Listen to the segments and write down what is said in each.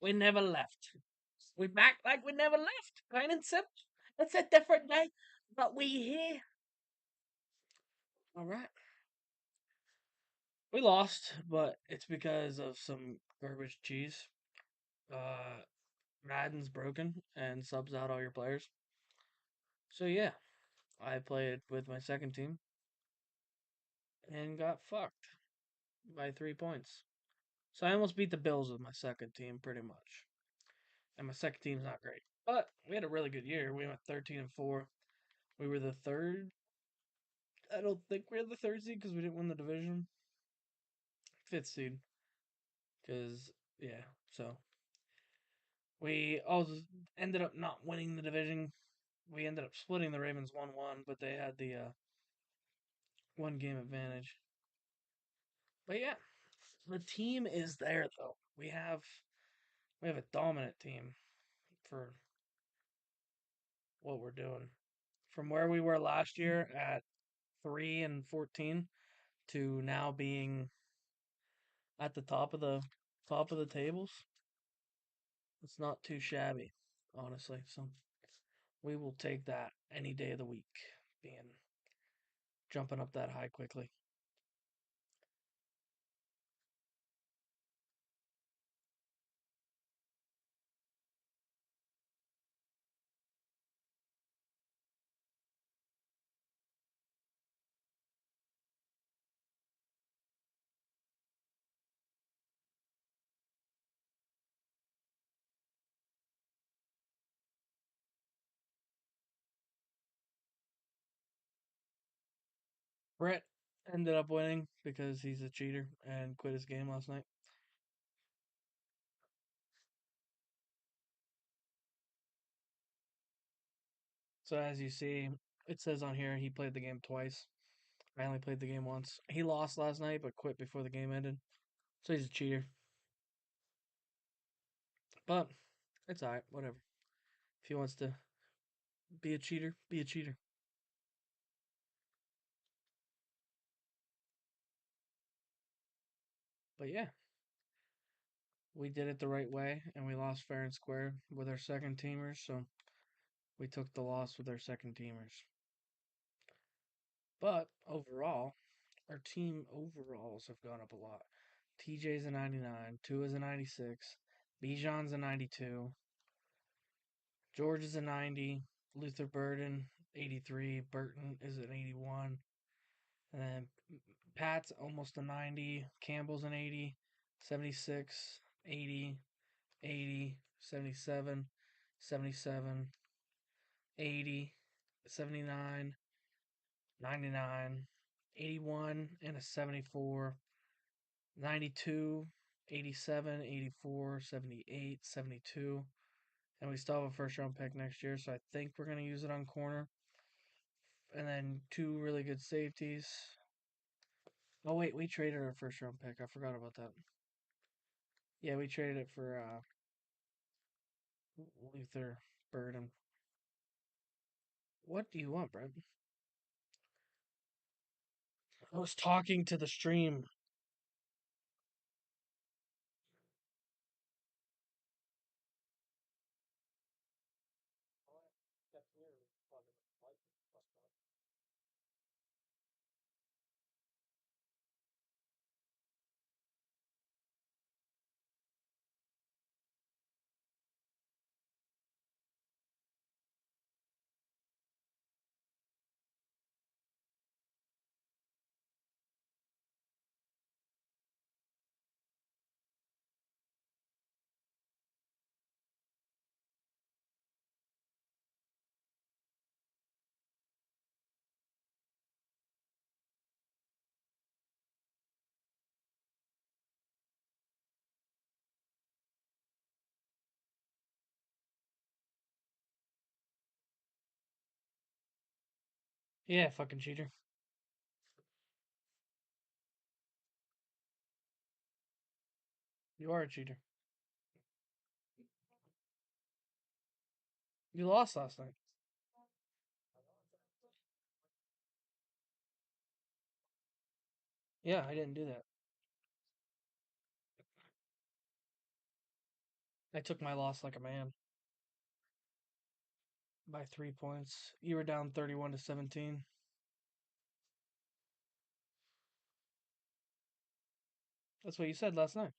we never left. We back like we never left. Plain and simple. It's a different day, but we here. All right. We lost, but it's because of some garbage cheese. Uh, Madden's broken and subs out all your players. So yeah, I played with my second team and got fucked by 3 points. So I almost beat the Bills with my second team, pretty much. And my second team's not great, but we had a really good year. We went 13-4. We were the third. I don't think we are the third seed because we didn't win the division. Fifth seed, because yeah. So we also ended up not winning the division. We ended up splitting the Ravens 1-1, but they had the 1 game advantage. But yeah, the team is there though. We have a dominant team for what we're doing. From where we were last year at 3-14 to now being at the top of the tables, it's not too shabby, honestly. So we will take that any day of the week, being jumping up that high quickly. Brett ended up winning because he's a cheater and quit his game last night. So as you see, it says on here he played the game twice. I only played the game once. He lost last night but quit before the game ended. So he's a cheater. But it's alright, whatever. If he wants to be a cheater, be a cheater. But yeah, we did it the right way and we lost fair and square with our second teamers, so we took the loss with our second teamers. But overall, our team overalls have gone up a lot. TJ's a 99, Tua's a 96, Bijan's a 92, George is a 90, Luther Burden 83, Burton is an 81, and then Pat's almost a 90, Campbell's an 80, 76, 80, 80, 77, 77, 80, 79, 99, 81, and a 74, 92, 87, 84, 78, 72. And we still have a first round pick next year, so I think we're going to use it on corner. And then 2 really good safeties. Oh, wait, we traded our first round pick. I forgot about that. Yeah, we traded it for Luther Burden. What do you want, Brent? I was talking to the stream. Yeah, fucking cheater. You are a cheater. You lost last night. Yeah, I didn't do that. I took my loss like a man by 3 points. You were down 31-17. That's what you said last night.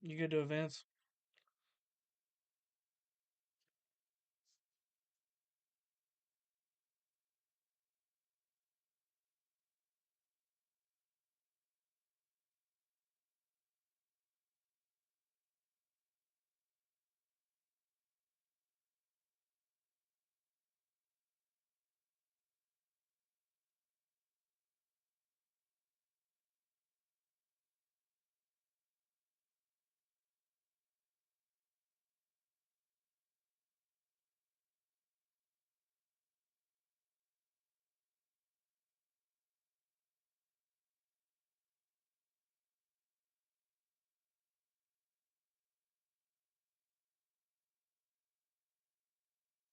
You good to advance?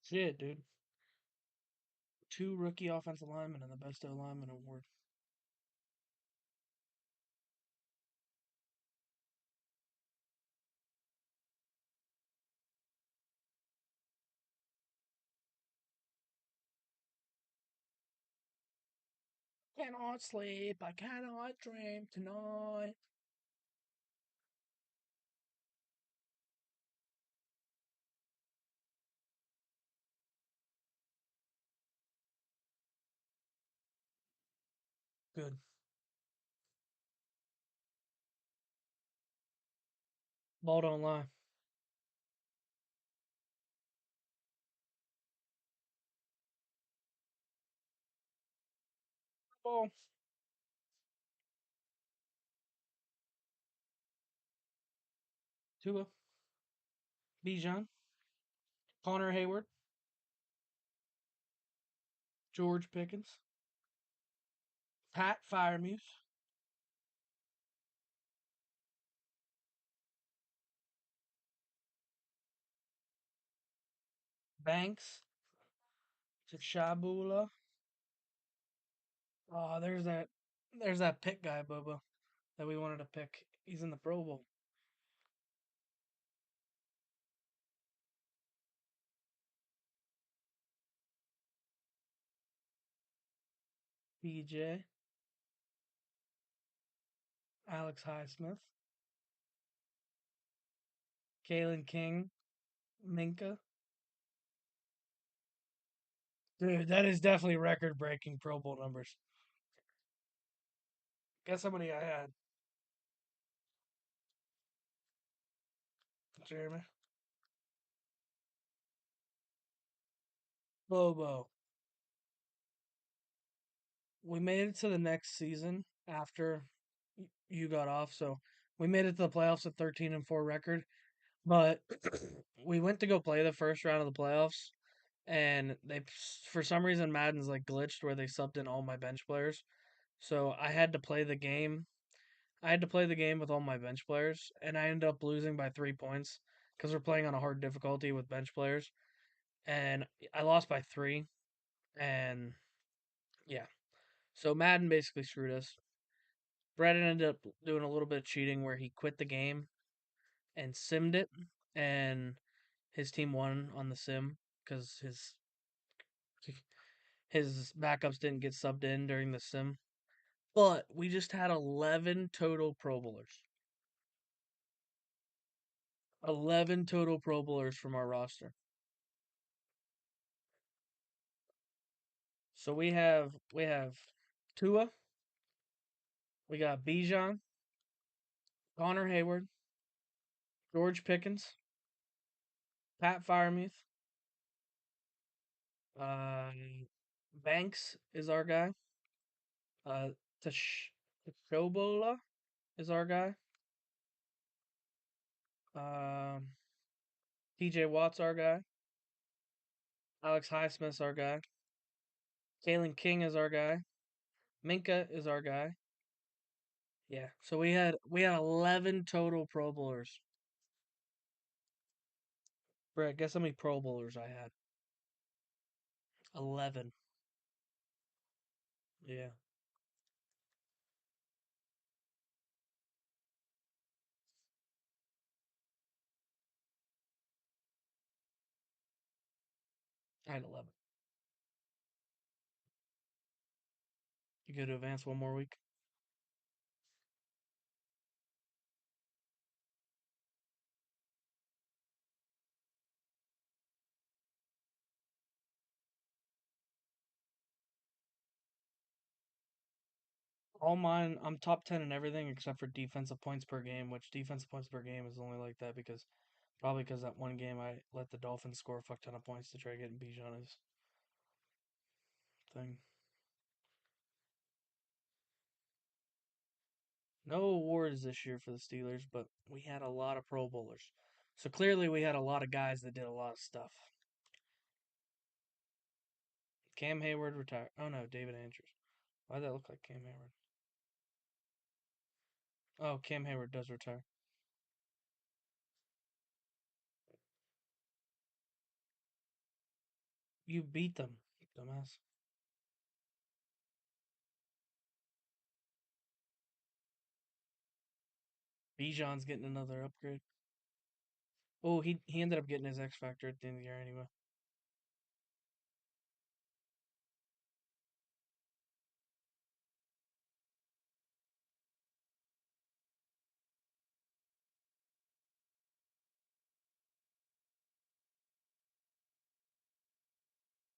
Shit, dude. 2 rookie offensive linemen and the best O lineman award. Cannot sleep. I cannot dream tonight. Good. Ball don't lie. Ball. Tua. Bijan. Connor Hayward. George Pickens. Pat Firemuth. Banks. Shabula. Oh, there's that pick guy, Bubba, that we wanted to pick. He's in the Pro Bowl. BJ. Alex Highsmith. Kalen King. Minka. Dude, that is definitely record breaking Pro Bowl numbers. Guess how many I had, Jeremy? Bobo. We made it to the next season after you got off, so we made it to the playoffs at 13-4 record. But we went to go play the first round of the playoffs, and they, for some reason, Madden's like glitched where they subbed in all my bench players. So I had to play the game. I had to play the game with all my bench players, and I ended up losing by 3 points because we're playing on a hard difficulty with bench players, and I lost by three. And yeah, so Madden basically screwed us. Brett ended up doing a little bit of cheating where he quit the game and simmed it, and his team won on the sim because his backups didn't get subbed in during the sim. But we just had 11 total Pro Bowlers. 11 total Pro Bowlers from our roster. So we have Tua, we got Bijan, Connor Hayward, George Pickens, Pat Firemuth, uh, Banks is our guy. Uh, Tashobola is our guy. Um, TJ Watt's our guy. Alex Highsmith's our guy. Kalen King is our guy. Minka is our guy. Yeah. So we had 11 total Pro Bowlers. Brett, guess how many Pro Bowlers I had? 11. Yeah. I had 11. You go to advance one more week? All mine, I'm top 10 in everything except for defensive points per game, which defensive points per game is only like that because probably because that one game I let the Dolphins score a fuck ton of points to try to get Bijan's thing. No awards this year for the Steelers, but we had a lot of Pro Bowlers. So clearly we had a lot of guys that did a lot of stuff. Cam Hayward retired. Oh no, David Andrews. Why'd that look like Cam Hayward? Oh, Cam Hayward does retire. You beat them, dumbass. Bijan's getting another upgrade. Oh, he ended up getting his X Factor at the end of the year anyway.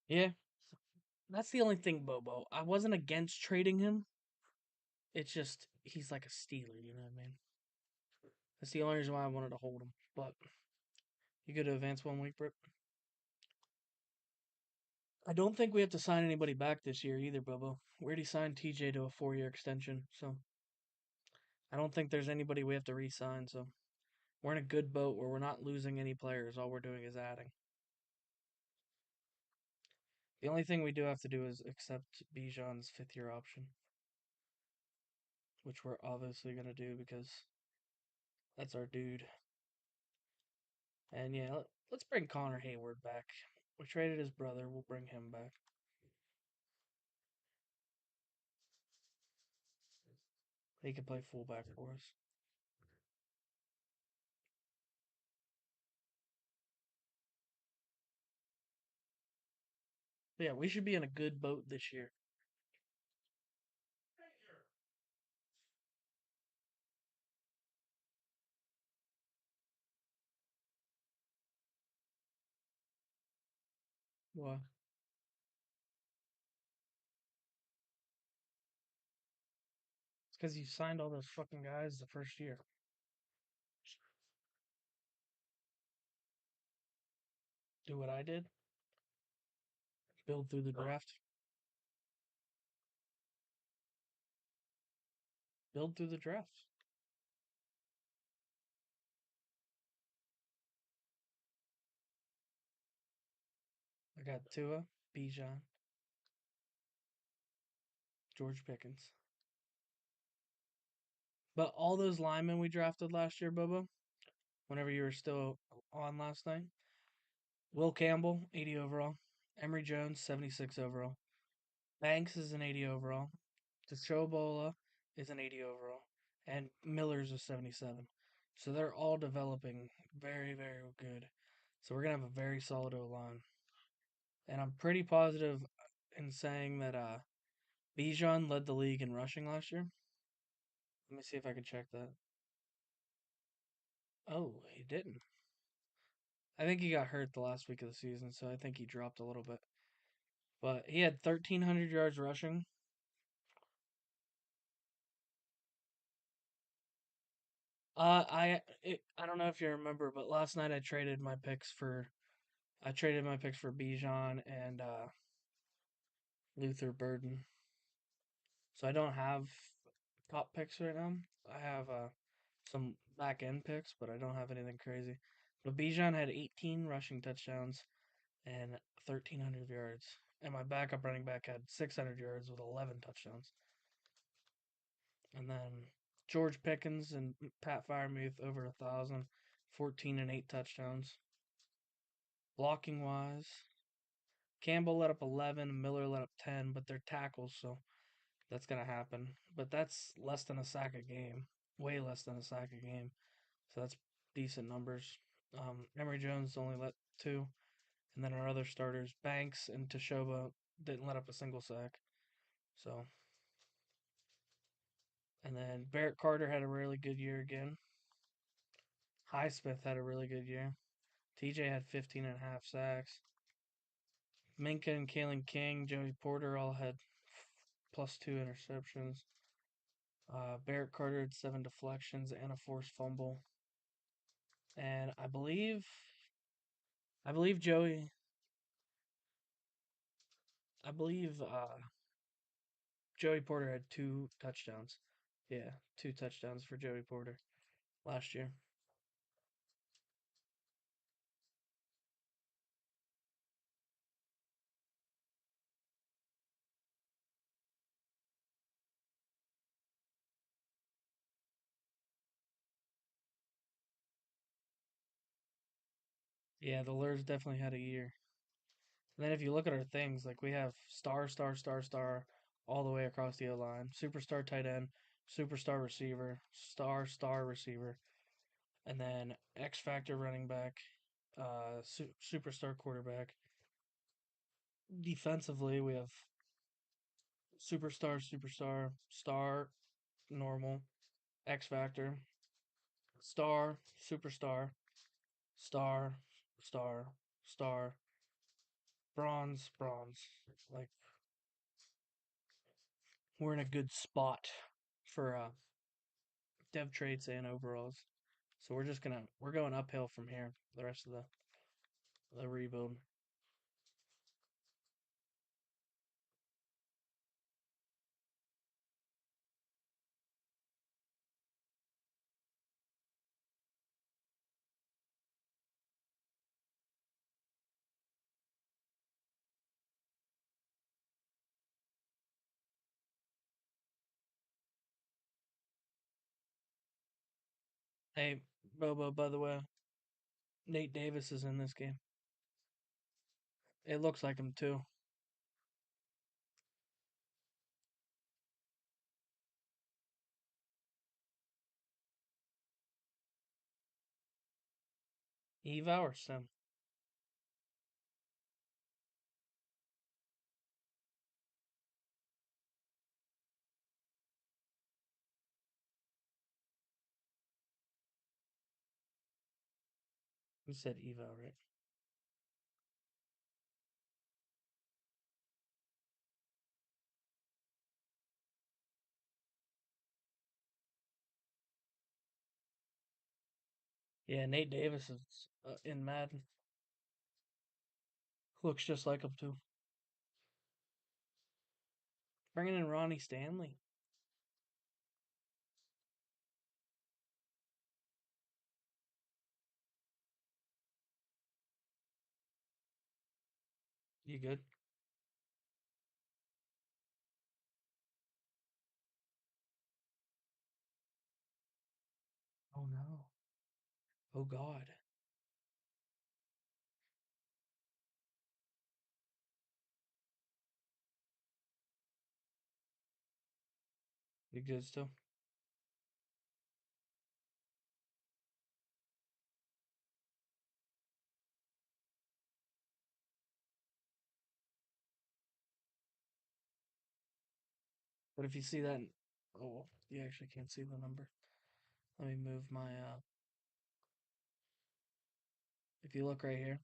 Yeah, that's the only thing, Bobo. I wasn't against trading him. It's just he's like a Steeler, you know what I mean? That's the only reason why I wanted to hold him. But you go to advance one week, Britt. I don't think we have to sign anybody back this year either, Bobo. We already signed TJ to a 4-year extension, so I don't think there's anybody we have to re-sign. So we're in a good boat where we're not losing any players. All we're doing is adding. The only thing we do have to do is accept Bijan's 5th-year option, which we're obviously gonna do because that's our dude. And yeah, let's bring Connor Hayward back. We traded his brother. We'll bring him back. He can play fullback for us. But yeah, we should be in a good boat this year. Why? It's because you signed all those fucking guys the first year. Do what I did. Build through the draft. Build through the draft. I got Tua, Bijan, George Pickens. But all those linemen we drafted last year, Bobo, whenever you were still on last night, Will Campbell, 80 overall. Emory Jones, 76 overall. Banks is an 80 overall. Deshobola is an 80 overall. And Miller's a 77. So they're all developing very, very good. So we're going to have a very solid O line. And I'm pretty positive in saying that Bijan led the league in rushing last year. Let me see if I can check that. Oh, he didn't. I think he got hurt the last week of the season, so I think he dropped a little bit. But he had 1,300 yards rushing. I don't know if you remember, but last night I traded my picks for Bijan and Luther Burden. So I don't have top picks right now. I have some back end picks, but I don't have anything crazy. But Bijan had 18 rushing touchdowns and 1,300 yards, and my backup running back had 600 yards with 11 touchdowns. And then George Pickens and Pat Fryermuth over 1,000, 14 and 8 touchdowns. Blocking wise, Campbell let up 11, Miller let up 10, but they're tackles, so that's going to happen. But that's less than a sack a game, way less than a sack a game. So that's decent numbers. Emory Jones only let 2. And then our other starters, Banks and Toshoba, didn't let up a single sack. So, and then Barrett Carter had a really good year again. Highsmith had a really good year. TJ had 15 and a half sacks. Minka and Kalen King, Joey Porter all had +2 interceptions. Barrett Carter had 7 deflections and a forced fumble. And I believe Joey, I believe Joey Porter had 2 touchdowns. Yeah, 2 touchdowns for Joey Porter last year. Yeah, the Lurs definitely had a year. And then if you look at our things, like we have star, all the way across the O line, superstar tight end, superstar receiver, star receiver, and then X factor running back, superstar quarterback. Defensively, we have superstar, star, normal, X factor, star, superstar, star, star, star, bronze. Like we're in a good spot for dev traits and overalls. So we're going uphill from here. The rest of the rebuild. Hey, Bobo, by the way, Nate Davis is in this game. It looks like him too. Eval or Sim? You said Eval, right? Yeah, Nate Davis is in Madden. Looks just like him too. Bringing in Ronnie Stanley. You good? Oh no. Oh God. You good still? But if you see that, oh, you actually can't see the number. Let me move my. If you look right here,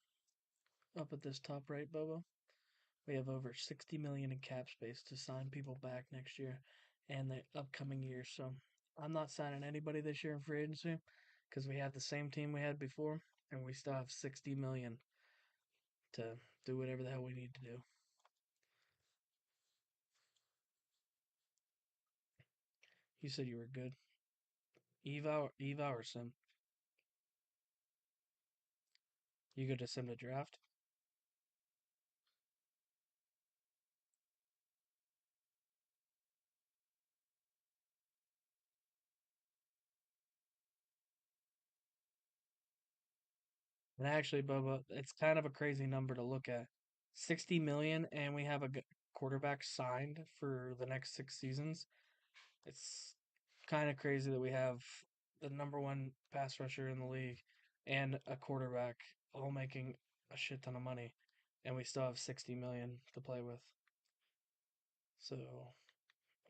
up at this top right, Bobo, we have over 60 million in cap space to sign people back next year and the upcoming years. So I'm not signing anybody this year in free agency because we have the same team we had before, and we still have 60 million to do whatever the hell we need to do. You said you were good. Eva or Sim? You good to Sim to draft? And actually, Bubba, it's kind of a crazy number to look at. 60 million, and we have a quarterback signed for the next 6 seasons. It's kind of crazy that we have the number one pass rusher in the league and a quarterback all making a shit ton of money. and we still have 60 million to play with. So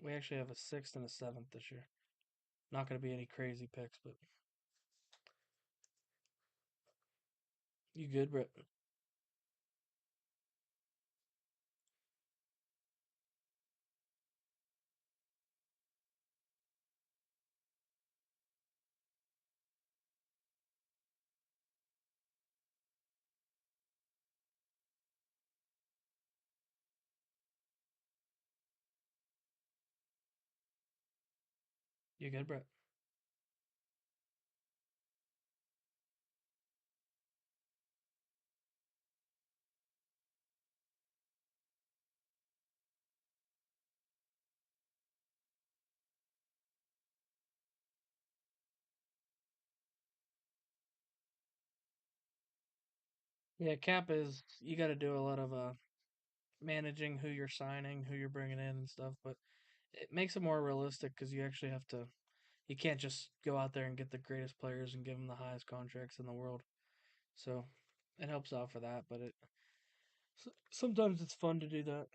we actually have a sixth and a seventh this year. Not going to be any crazy picks, but you good, Brett? You good, Brett? Yeah, cap is you got to do a lot of managing who you're signing, who you're bringing in, and stuff. But it makes it more realistic because you actually have to. You can't just go out there and get the greatest players and give them the highest contracts in the world. So it helps out for that. But sometimes it's fun to do that.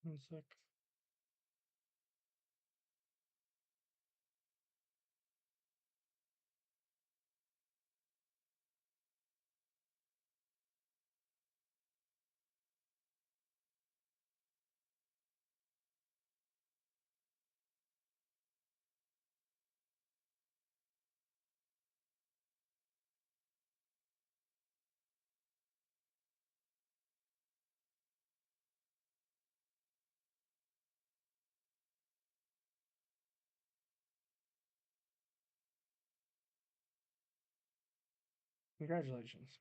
One sec. Congratulations.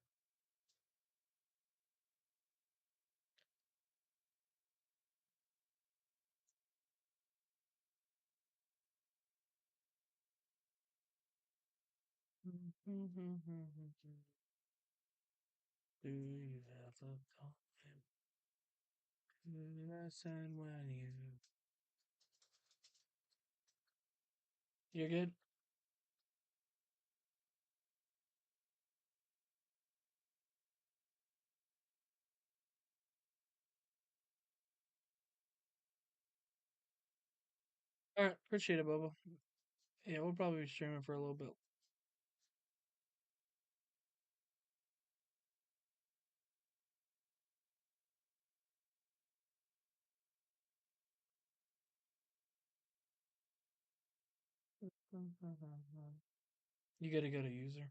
Do you have a time? Listen when you. You're good. All right, appreciate it, Bubba. Yeah, we'll probably be streaming for a little bit. You gotta go to user.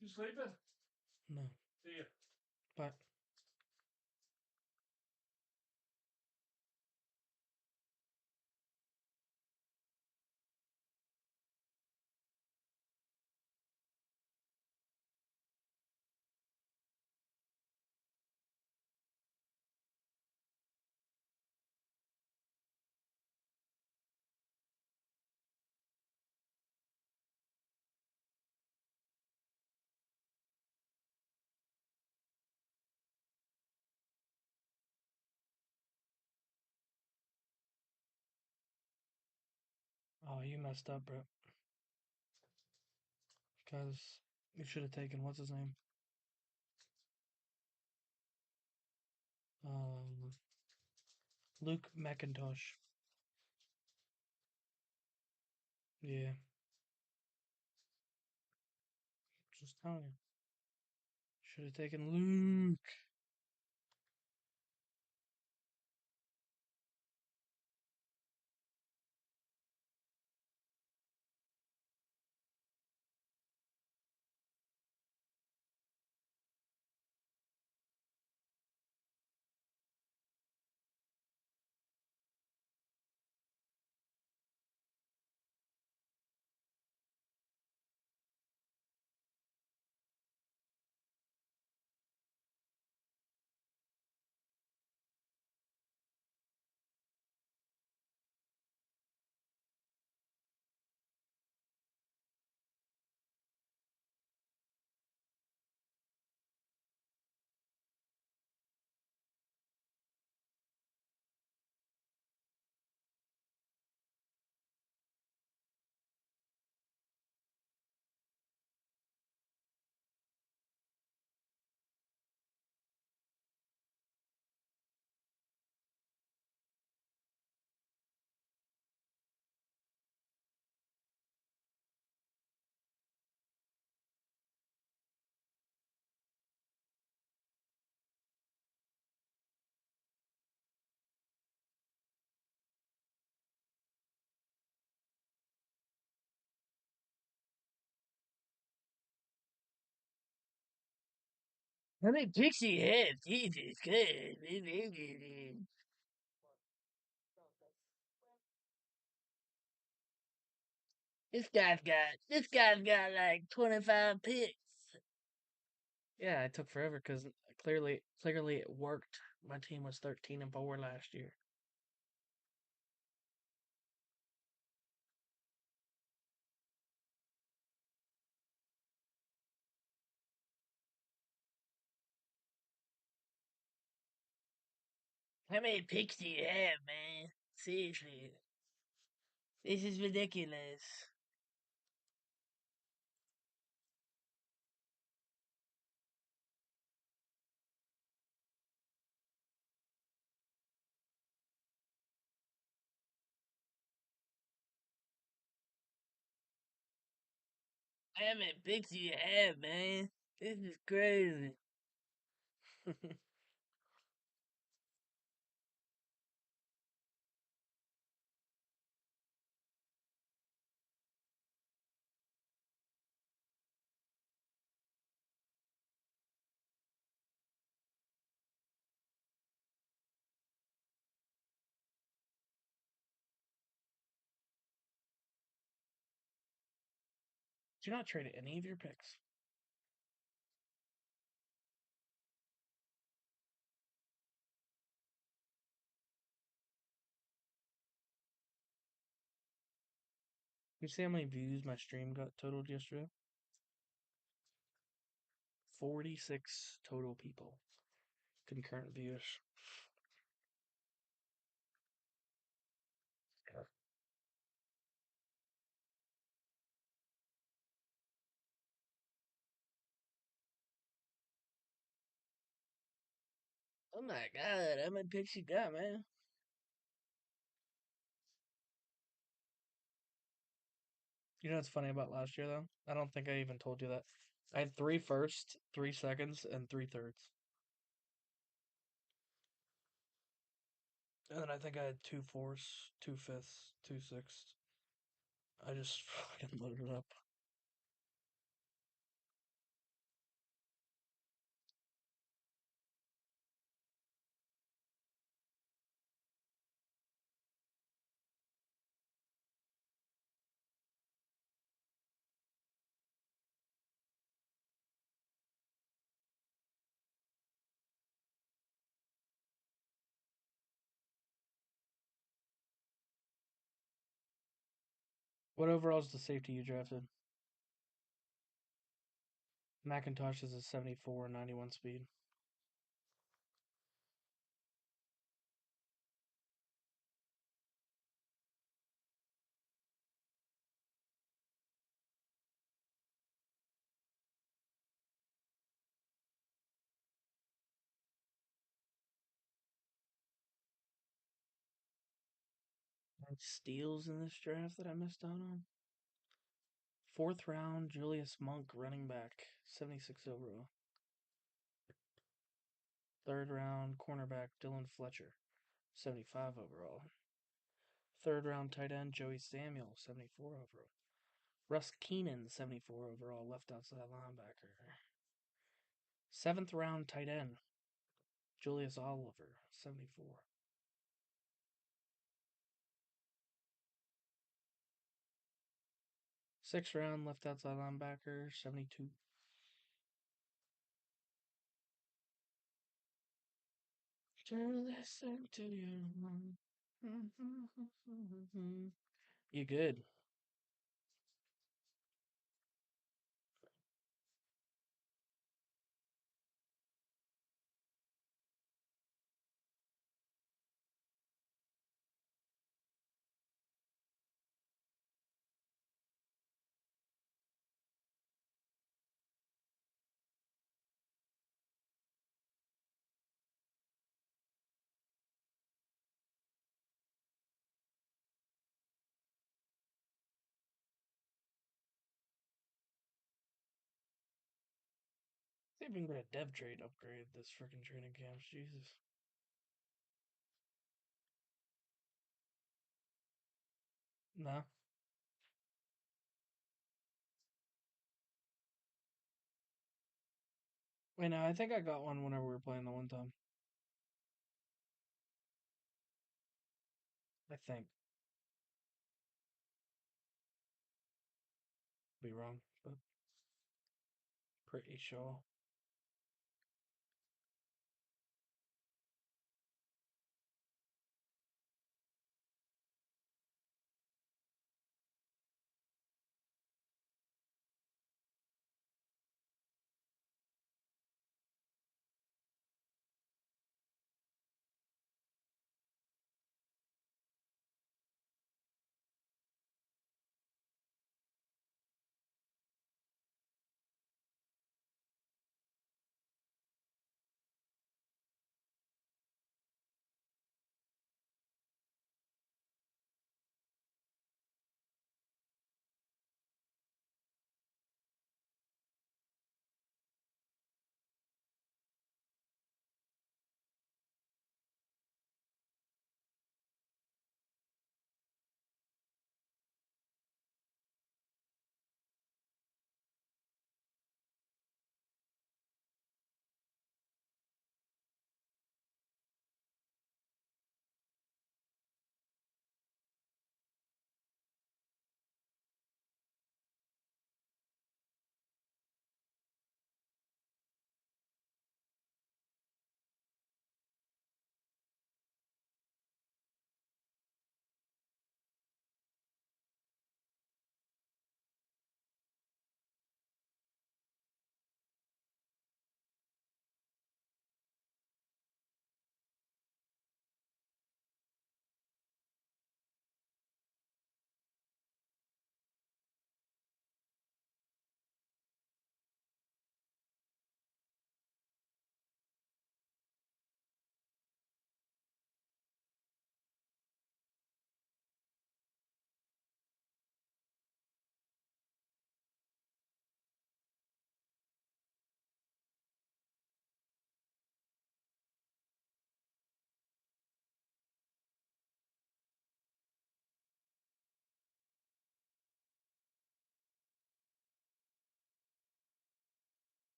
You sleeping? No. See ya. Bye. Oh, you messed up, bro. Because you should have taken what's his name? Um, Luke McIntosh. Yeah, just telling you. Should have taken Luke. How many picks do you have? Jesus Christ. This guy's got like 25 picks. Yeah, it took forever because clearly it worked. My team was 13-4 last year. How many picks do you have, man? Seriously, this is ridiculous. How many picks do you have, man? This is crazy. Did you not trade any of your picks? You see how many views my stream got totaled yesterday? 46 total people. Concurrent viewers. Oh my god, how many picks you got, man? You know what's funny about last year, though? I don't think I even told you that. I had 3 firsts, 3 seconds, and 3 thirds. And then I think I had 2 fourths, 2 fifths, 2 sixths. I just fucking loaded up. What overall is the safety you drafted? Macintosh is a 74 91 speed. And steals in this draft that I missed out on. 4th round, Julius Monk, running back, 76 overall. 3rd round, cornerback, Dylan Fletcher, 75 overall. 3rd round, tight end, Joey Samuel, 74 overall. Russ Keenan, 74 overall, left outside linebacker. 7th round, tight end, Julius Oliver, 74. 6th round, left outside linebacker, 72. To listen to you. You good? They even got a dev trade upgrade this freaking training camps. Jesus. No. Wait, no, I think I got one whenever we were playing the one time. I think. Be wrong, but pretty sure.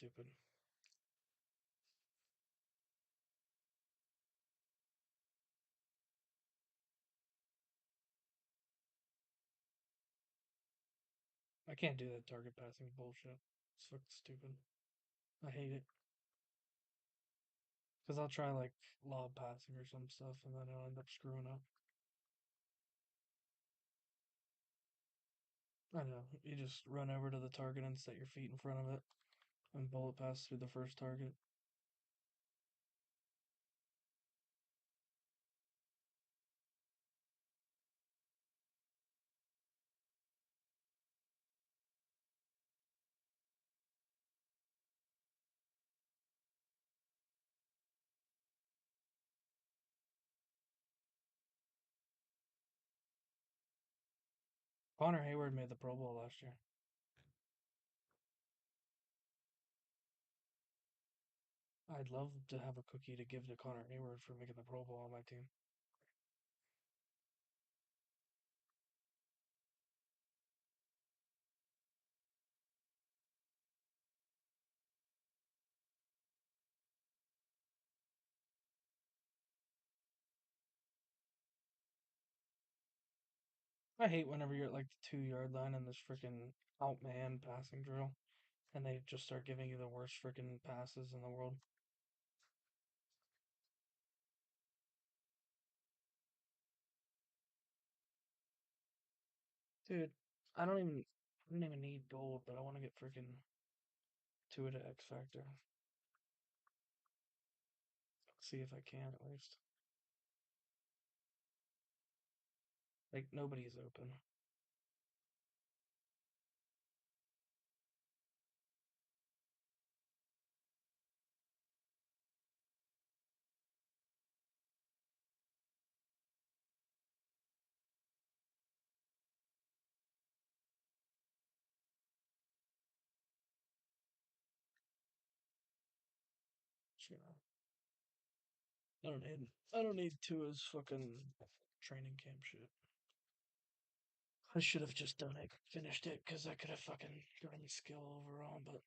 stupid. I can't do that target passing bullshit. It's fucking stupid. I hate it. Because I'll try like lob passing or some stuff and then I'll end up screwing up. I know. You just run over to the target and set your feet in front of it and bullet pass through the first target. Connor Hayward made the Pro Bowl last year. I'd love to have a cookie to give to Connor Hayward for making the Pro Bowl on my team. I hate whenever you're at like the 2 yard line in this freaking outman passing drill and they just start giving you the worst freaking passes in the world. Dude, I don't even need gold, but I want to get freaking Tua to X Factor. See if I can at least. Like nobody's open. Sure. I don't need Tua's fucking training camp shit. I should have just done it, finished it, because I could have fucking gotten skill overall, but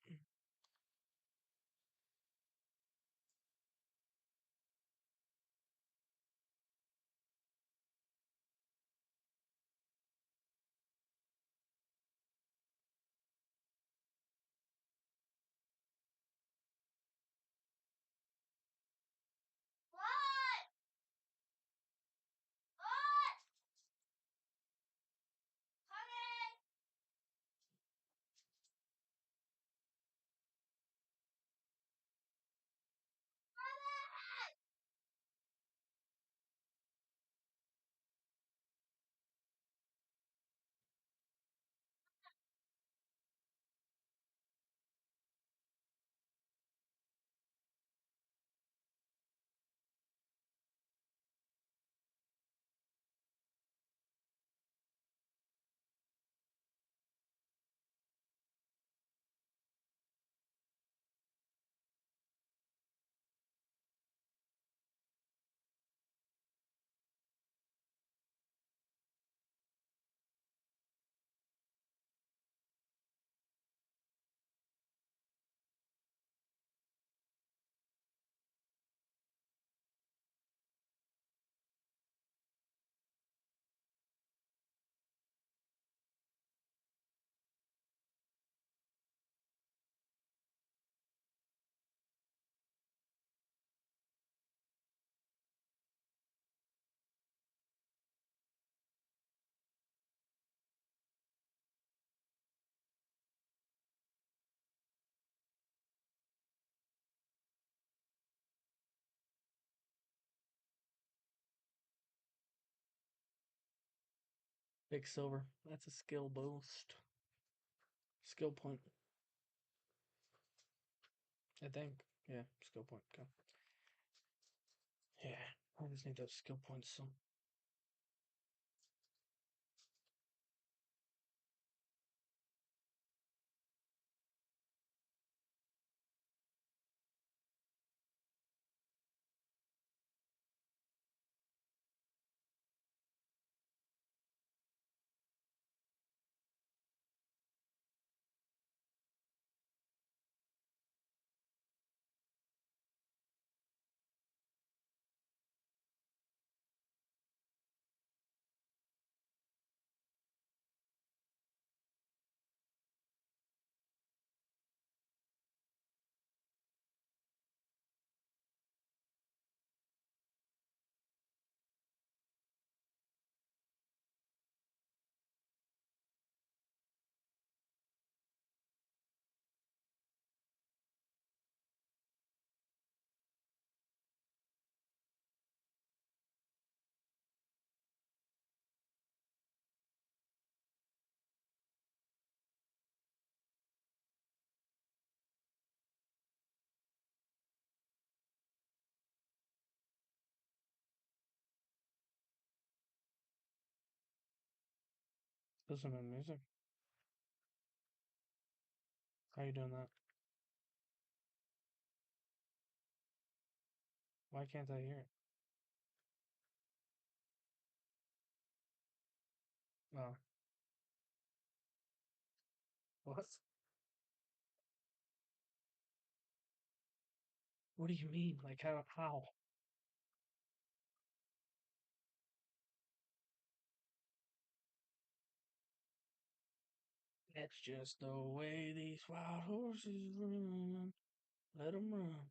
big silver. That's a skill boost. Skill point. I think. Yeah, skill point. Okay. Yeah, I just need those skill points. So Listen to music. How you doing that? Why can't I hear it? Oh, what? What do you mean? Like how? How? That's just the way these wild horses run. Let 'em run.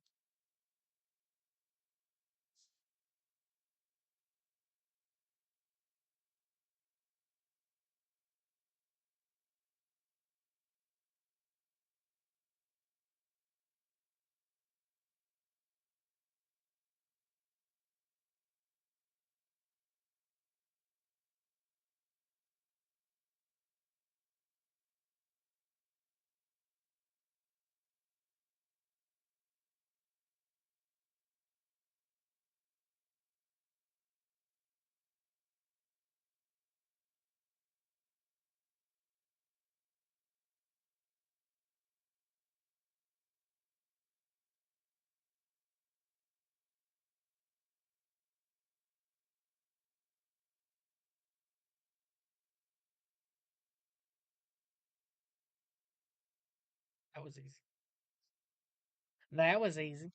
That was easy. That was easy.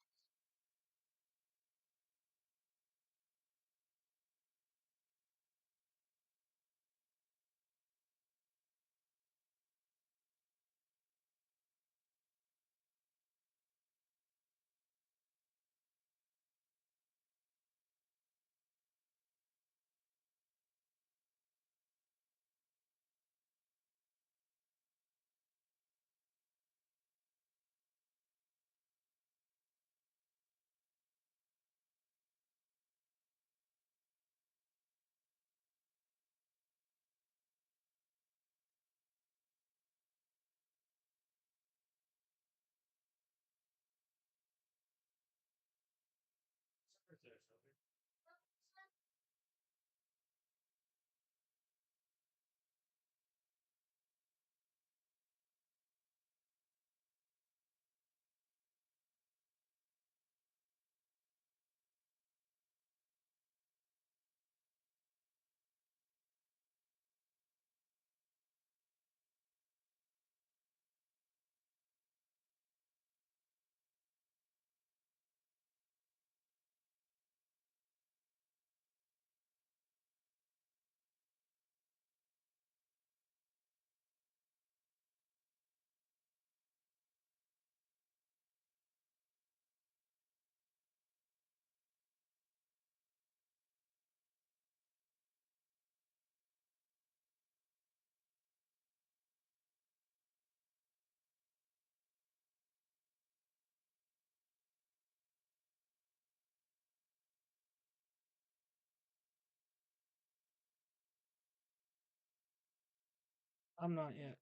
I'm not yet.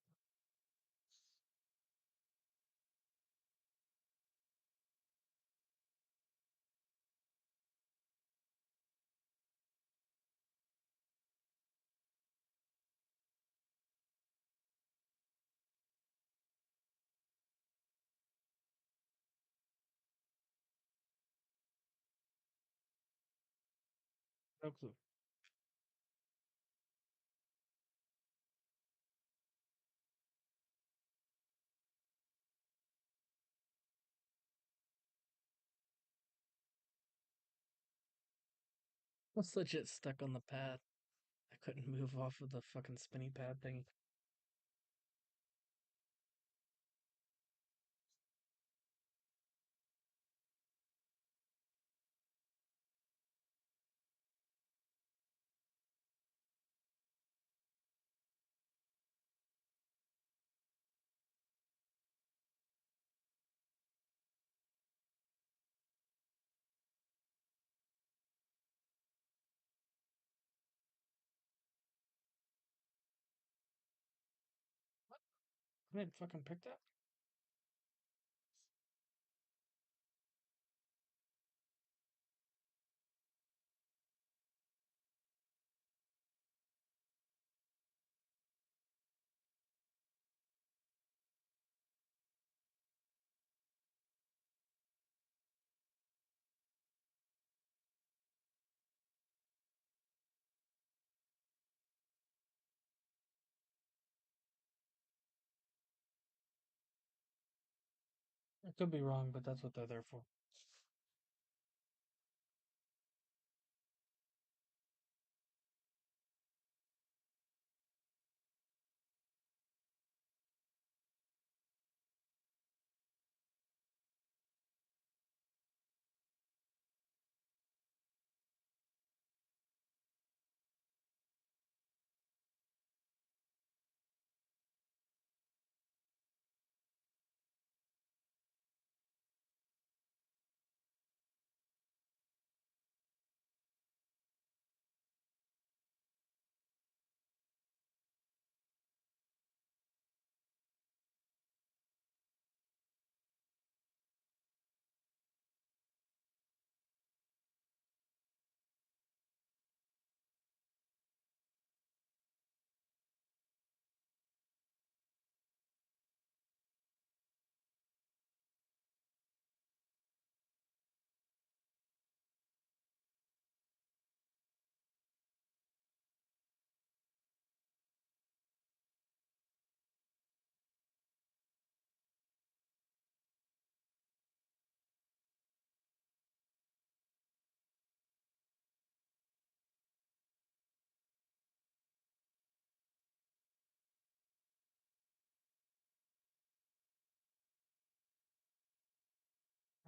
No clue. I was legit stuck on the pad. I couldn't move off of the fucking spinny pad thing. I didn't fucking pick that. I could be wrong, but that's what they're there for.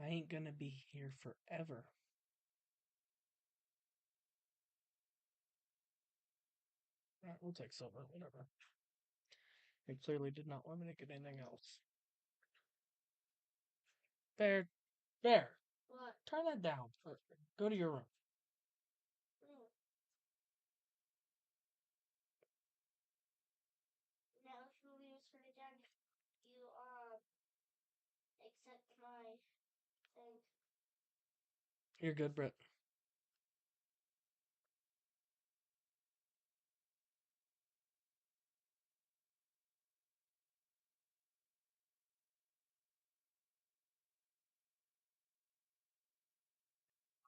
I ain't gonna be here forever. All right, we'll take silver, whatever. It clearly did not want me to get anything else. There, there. What? Turn that down. Go to your room. Now, if you leave for the down, you accept my thing. You're good, Brett.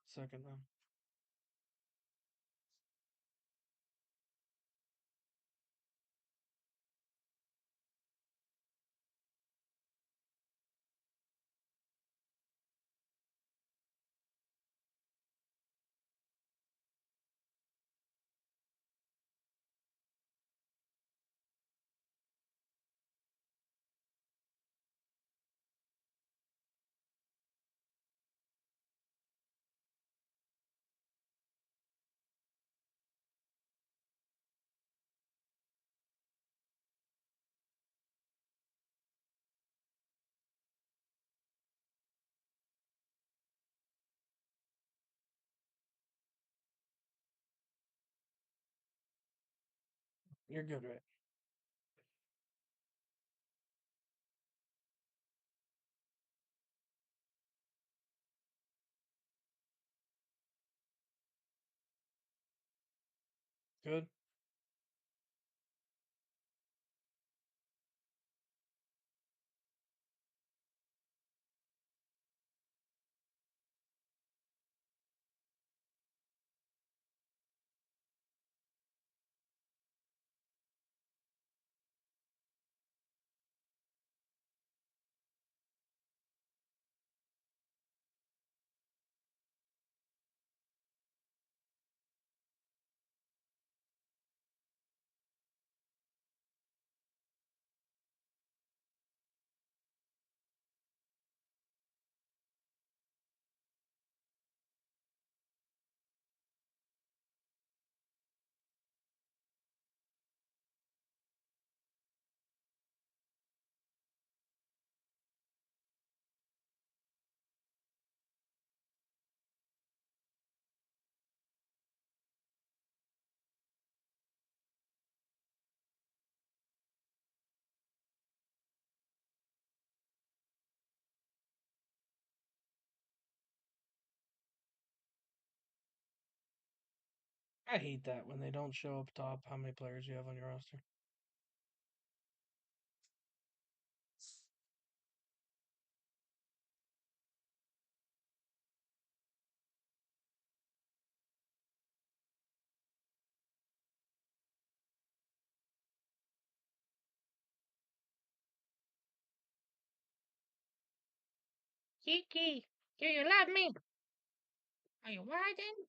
Second, then. You're good, right? Good. I hate that when they don't show up top how many players you have on your roster. Kiki, do you love me? Are you riding?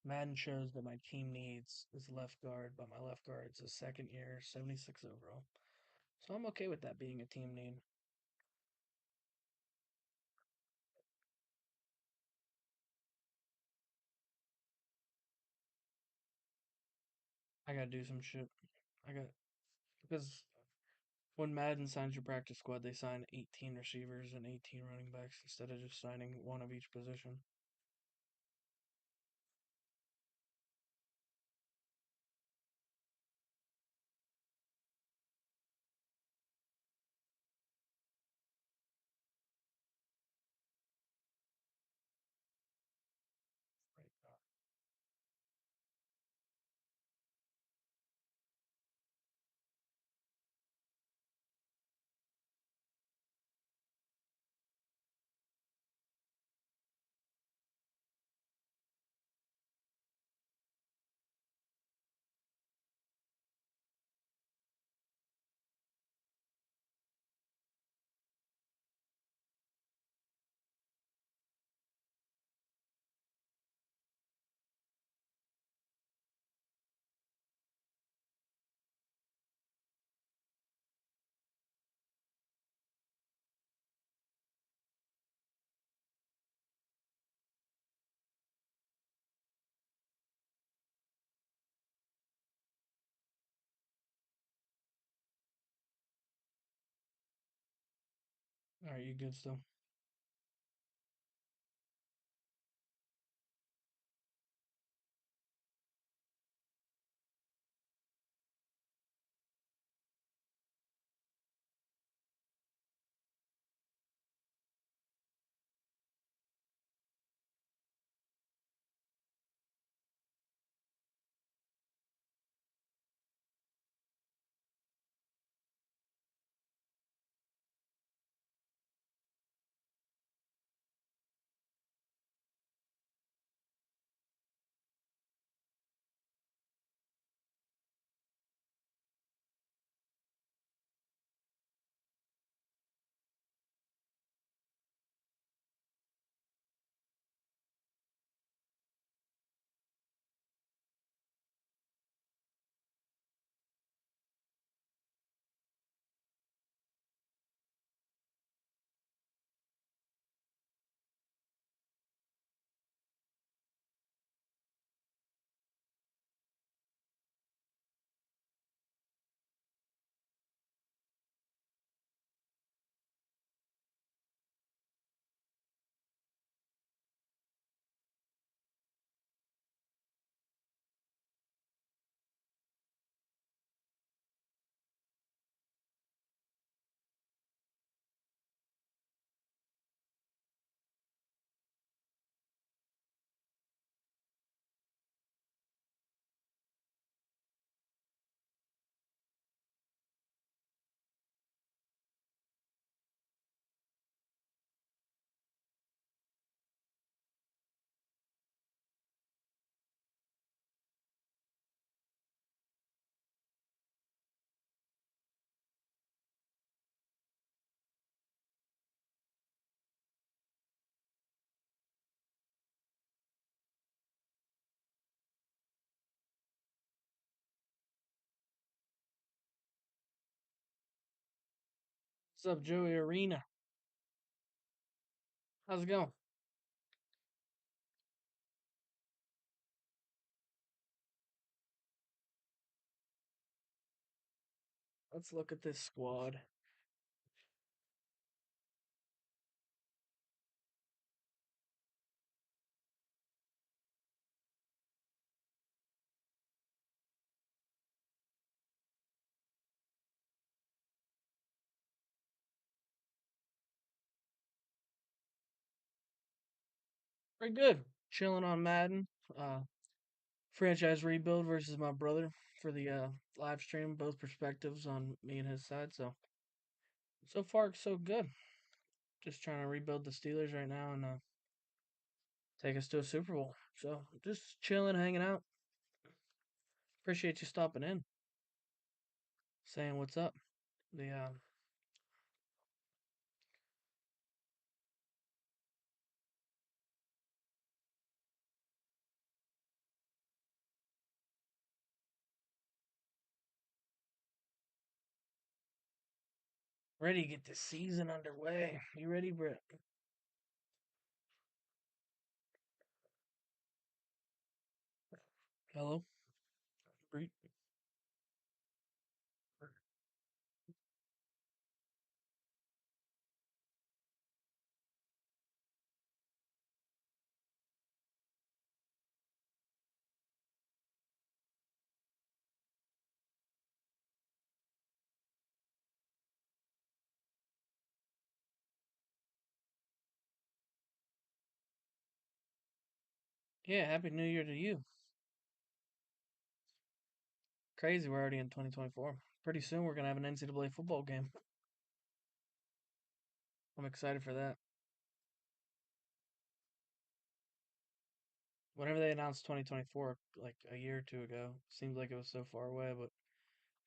Madden shows that my team needs is left guard, but my left guard's a second year, 76 overall. So I'm okay with that being a team need. I gotta do some shit. I got because when Madden signs your practice squad, they sign 18 receivers and 18 running backs instead of just signing one of each position. Right. All right, you good still? What's up, Joey Arena? How's it going? Let's look at this squad. Pretty good. Chilling on Madden. Uh, Franchise rebuild versus my brother for the live stream. Both perspectives on me and his side. So far so good. Just trying to rebuild the Steelers right now and take us to a Super Bowl. So just chilling, hanging out. Appreciate you stopping in. saying what's up. The ready to get this season underway. You ready, Brett? Hello, Brett. Yeah, happy New Year to you. Crazy, we're already in 2024. Pretty soon we're gonna have an NCAA football game. I'm excited for that. Whenever they announced 2024, like a year or two ago, seems like it was so far away, but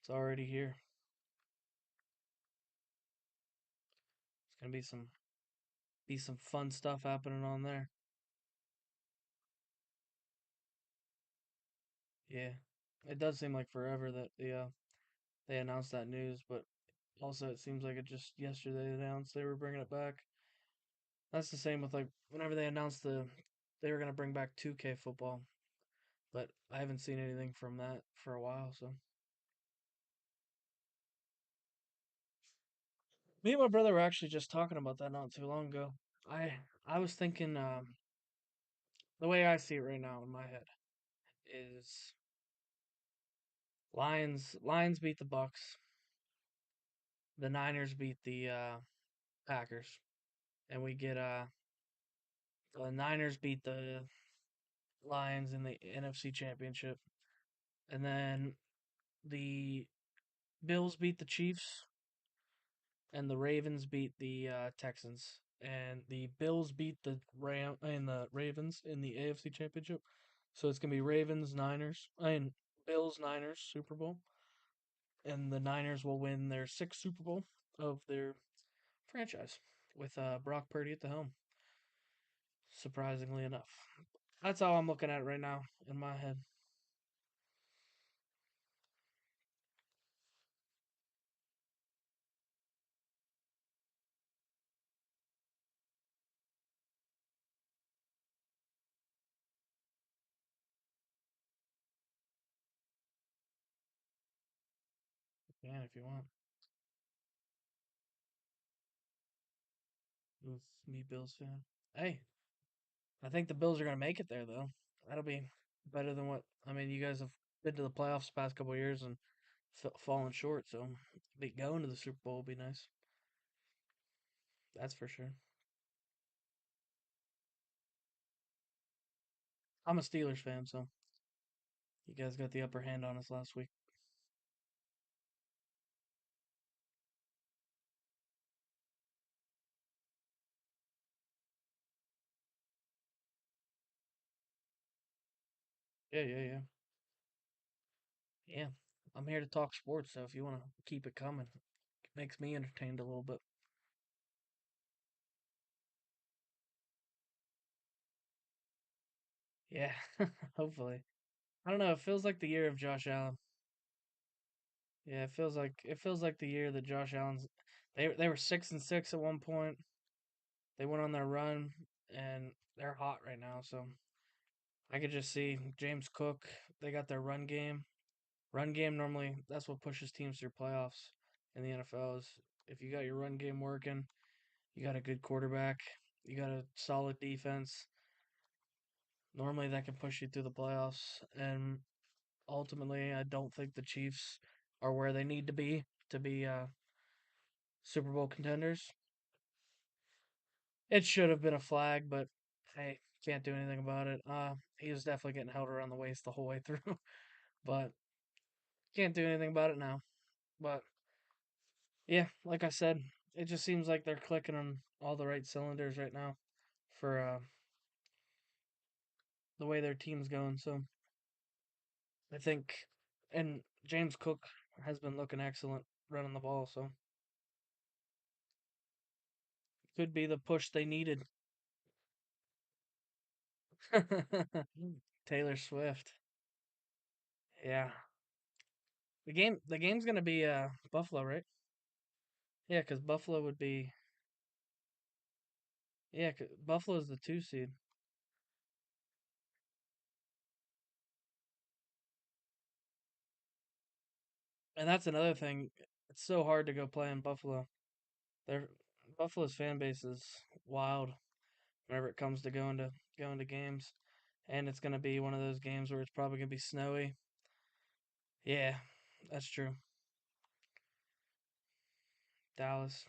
it's already here. It's gonna be some fun stuff happening on there. Yeah, it does seem like forever that they announced that news, but also it seems like it just yesterday they announced they were bringing it back. That's the same with like whenever they announced they were gonna bring back 2K football, but I haven't seen anything from that for a while. So me and my brother were actually just talking about that not too long ago. I was thinking the way I see it right now in my head is Lions beat the Bucks, the Niners beat the Packers, and we get the Niners beat the Lions in the NFC Championship, and then the Bills beat the Chiefs, and the Ravens beat the Texans, and the Bills beat the Ravens in the AFC Championship. So it's gonna be Ravens Niners, Bills Niners Super Bowl, and the Niners will win their sixth Super Bowl of their franchise with Brock Purdy at the helm. Surprisingly enough, that's how I'm looking at it right now in my head. Yeah, if you want. Oof, me Bills fan. Hey, I think the Bills are gonna make it there though. That'll be better than what I mean. You guys have been to the playoffs the past couple of years and fallen short, so be going to the Super Bowl would be nice. That's for sure. I'm a Steelers fan, so you guys got the upper hand on us last week. Yeah, yeah, yeah, yeah. I'm here to talk sports, so if you want to keep it coming, it makes me entertained a little bit. Yeah, hopefully. I don't know. It feels like the year of Josh Allen. Yeah, it feels like the year that Josh Allen's. They were 6-6 at one point. They went on their run, and they're hot right now. So I could just see James Cook. They got their run game. Run game normally that's what pushes teams through playoffs in the NFL. Is if you got your run game working, you got a good quarterback, you got a solid defense. Normally that can push you through the playoffs. And ultimately, I don't think the Chiefs are where they need to be Super Bowl contenders. It should have been a flag, but hey, can't do anything about it. He was definitely getting held around the waist the whole way through, but can't do anything about it now. But yeah, like I said, it just seems like they're clicking on all the right cylinders right now for the way their team's going. So I think, and James Cook. has been looking excellent running the ball, so could be the push they needed. Taylor Swift. Yeah. The game's gonna be Buffalo, right? Yeah, because Buffalo would be yeah, 'cause Buffalo's the 2 seed, and that's another thing. It's so hard to go play in Buffalo. Their Buffalo's fan base is wild whenever it comes to going to games, and it's gonna be one of those games where it's probably gonna be snowy. Yeah, that's true. Dallas,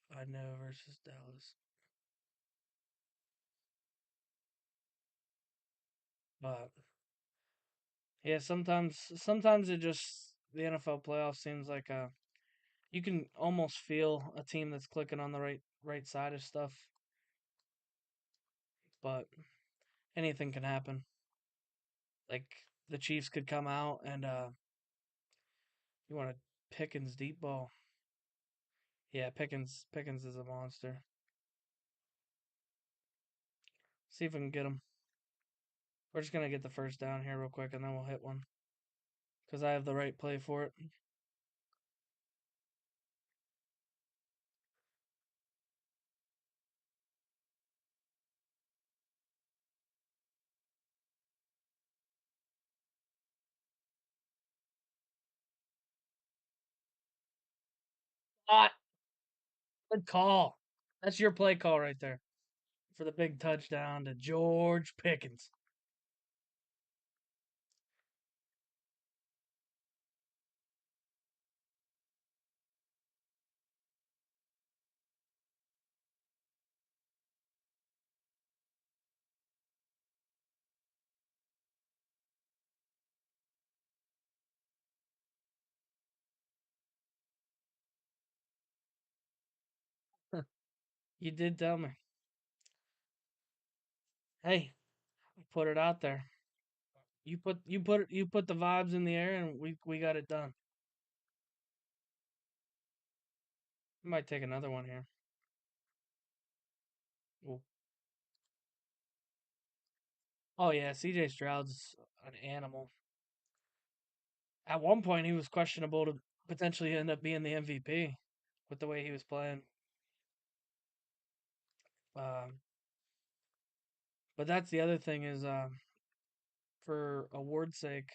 I know versus Dallas, but yeah, sometimes it just the NFL playoffs seems like you can almost feel a team that's clicking on the right side of stuff, but anything can happen. Like the Chiefs could come out and you want to Pickens deep ball. Yeah, Pickens is a monster. See if we can get him. We're just gonna get the first down here real quick and then we'll hit one because I have the right play for it. Hot. Good call. That's your play call right there for the big touchdown to George Pickens. You did tell me. Hey, put it out there. You put the vibes in the air and we got it done. We might take another one here. Ooh. Oh yeah, CJ Stroud's an animal. At one point, he was questionable to potentially end up being the MVP with the way he was playing. Um, but that's the other thing is, for award's sake,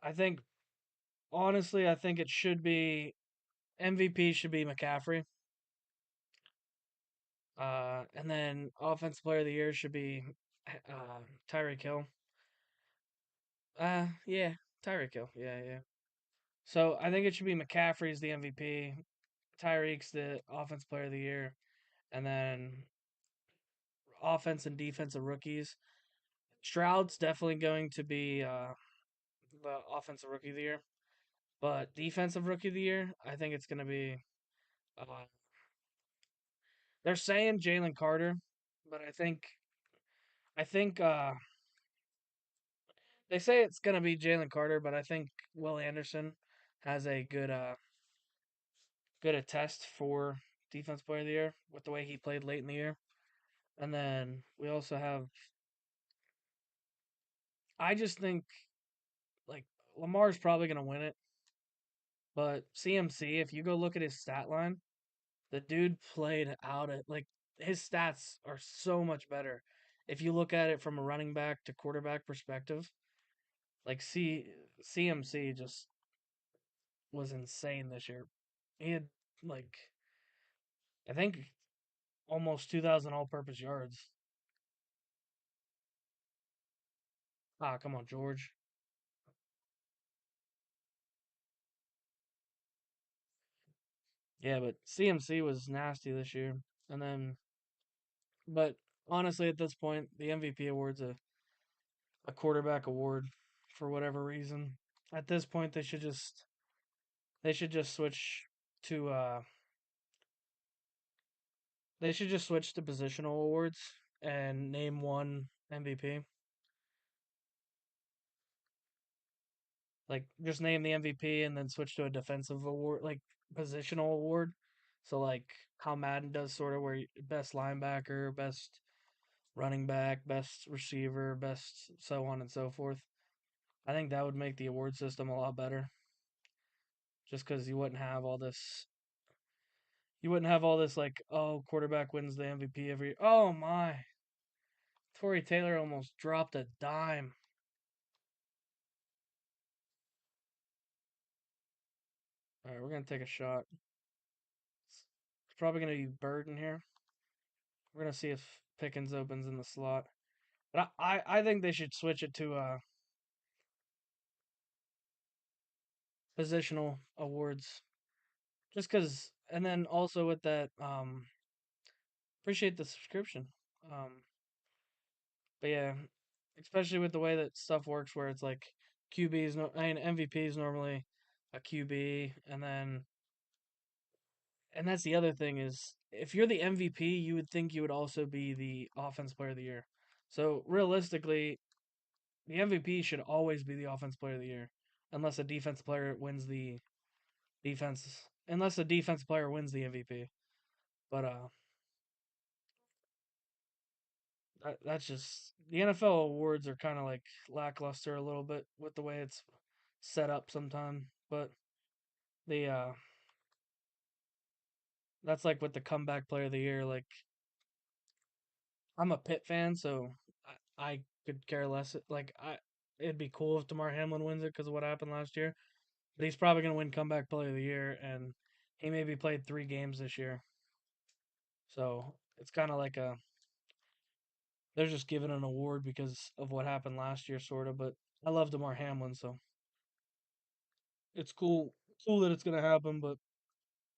I think honestly, I think it should be MVP should be McCaffrey, and then Offensive Player of the Year should be Tyreek Hill. Yeah, Tyreek Hill. Yeah, yeah. So I think it should be McCaffrey's the MVP, Tyreek's the Offensive Player of the Year, and then offense and defensive rookies. Stroud's definitely going to be the offensive rookie of the year, but defensive rookie of the year, I think it's going to be. Uh, they're saying Jalen Carter, but I think they say it's going to be Jalen Carter, but I think Will Anderson has a good attest for defense player of the year with the way he played late in the year. And then we also have. I just think like Lamar's probably going to win it, but CMC, if you go look at his stat line, the dude played out at like his stats are so much better. If you look at it from a running back to quarterback perspective, like CMC just was insane this year. He had like I think almost 2,000 all-purpose yards. Ah, come on, George. Yeah, but CMC was nasty this year. And then but honestly at this point, the MVP award's a quarterback award for whatever reason. At this point they should just switch to they should just switch to positional awards and name one MVP. Like just name the MVP and then switch to a defensive award, like positional award. So like how Madden does, sort of where best linebacker, best running back, best receiver, best so on and so forth. I think that would make the award system a lot better. Just because you wouldn't have all this like, oh, quarterback wins the MVP every. Oh my, Torrey Taylor almost dropped a dime. All right, we're gonna take a shot. It's probably gonna be Burden here. We're gonna see if Pickens opens in the slot. But I think they should switch it to positional awards. Just because, and then also with that, appreciate the subscription. Um, but yeah, especially with the way that stuff works, where it's like QBs, no, I mean MVP is normally a QB, and that's the other thing is if you're the MVP, you would think you would also be the offense player of the year. So realistically, the MVP should always be the offense player of the year, unless a defense player wins the unless a defense player wins the MVP. But that's just the NFL awards are kind of like lackluster a little bit with the way it's set up sometimes. But the that's like with the comeback player of the year. Like I'm a Pitt fan, so I could care less. Like it'd be cool if Damar Hamlin wins it because of what happened last year. But he's probably gonna win comeback player of the year, and he maybe played 3 games this year. So it's kind of like a they're just giving an award because of what happened last year, sort of. But I love Damar Hamlin, so it's cool that it's gonna happen. But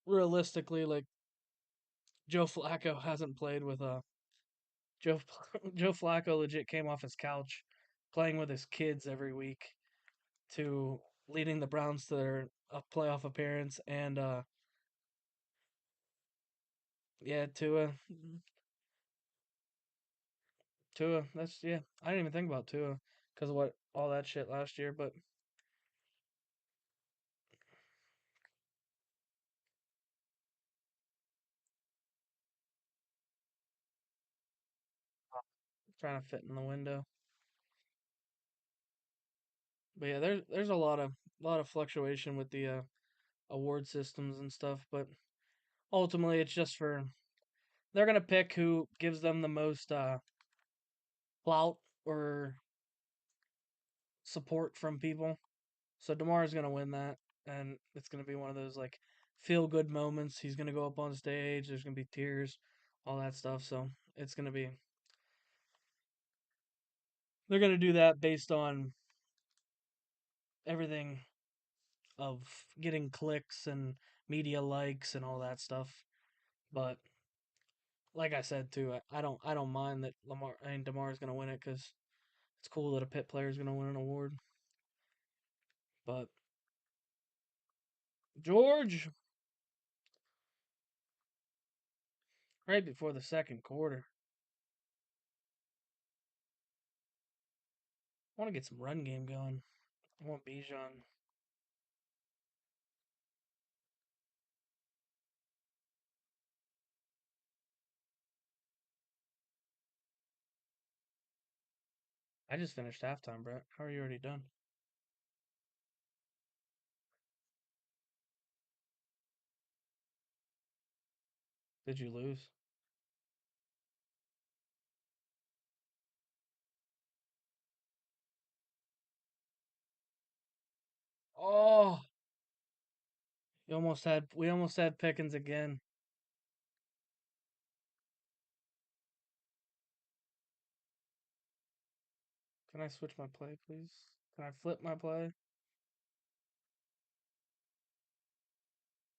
realistically, like Joe Flacco hasn't played with Joe Joe Flacco legit came off his couch playing with his kids every week to leading the Browns to their playoff appearance and yeah, Tua. That's yeah. I didn't even think about Tua because of what all that shit last year, but trying to fit in the window. But yeah, there's a lot of fluctuation with the award systems and stuff, but ultimately it's just for they're gonna pick who gives them the most clout or support from people. So Demar is gonna win that, and it's gonna be one of those like feel good moments. He's gonna go up on stage. There's gonna be tears, all that stuff. So it's gonna be they're gonna do that based on everything of getting clicks and media likes and all that stuff. But like I said too, I don't mind that Demar is gonna win it because it's cool that a Pitt player is gonna win an award. But George, right before the second quarter, I want to get some run game going. I want Bijan. I just finished halftime, Brett. How are you already done? Did you lose? Oh, we almost had Pickens again. Can I switch my play, please? Can I flip my play?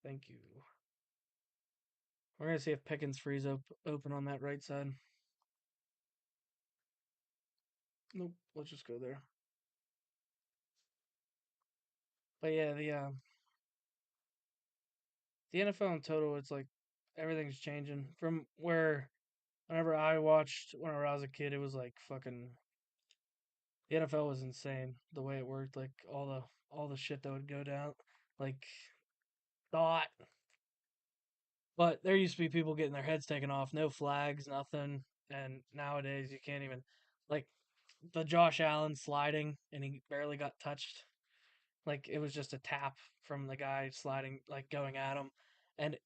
Thank you. We're gonna see if Pickens frees open on that right side. Nope. Let's just go there. But yeah, the NFL in total, it's like everything's changing from where whenever I watched whenever I was a kid, it was like fucking The NFL was insane the way it worked. Like all the shit that would go down. Like thought. But there used to be people getting their heads taken off, no flags, nothing. And nowadays you can't even like the Josh Allen sliding and he barely got touched. Like it was just a tap from the guy sliding, like going at him. And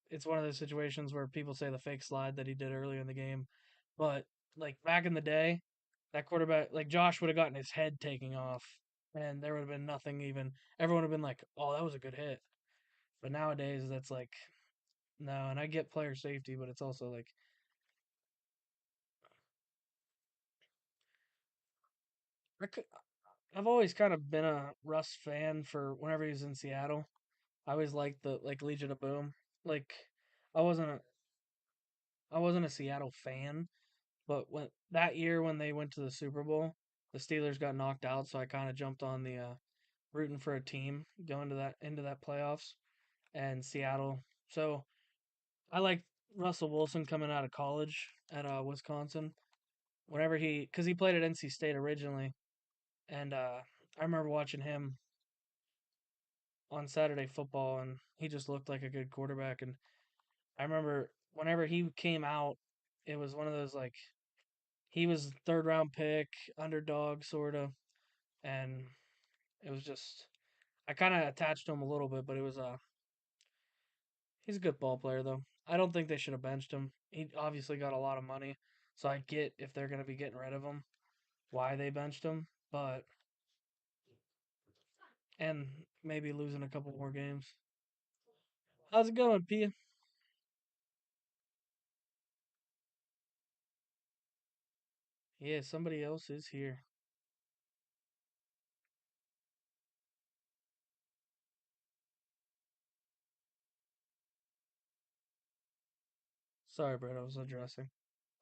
it's one of those situations where people say the fake slide that he did earlier in the game. But like back in the day, that quarterback, like Josh would have gotten his head taking off and there would have been nothing even. Everyone would have been like, oh, that was a good hit. But nowadays, that's like, no. And I get player safety, but it's also like, I could, I've always kind of been a Russ fan for whenever he was in Seattle. I always liked the like Legion of Boom. Like I wasn't a I wasn't a Seattle fan, but when that year when they went to the Super Bowl, the Steelers got knocked out, so I kind of jumped on the rooting for a team going to that playoffs and Seattle. So I like Russell Wilson coming out of college at Wisconsin. Whenever because he played at NC State originally, and I remember watching him on Saturday football, and he just looked like a good quarterback. And I remember whenever he came out, it was one of those like he was third round pick, underdog sort of, and it was just I kind of attached to him a little bit, but it was he's a good ball player though. I don't think they should have benched him. He obviously got a lot of money, so I get if they're gonna be getting rid of him, why they benched him, but and maybe losing a couple more games. How's it going, Pia? Yeah, somebody else is here. Sorry, Brett, I was addressing.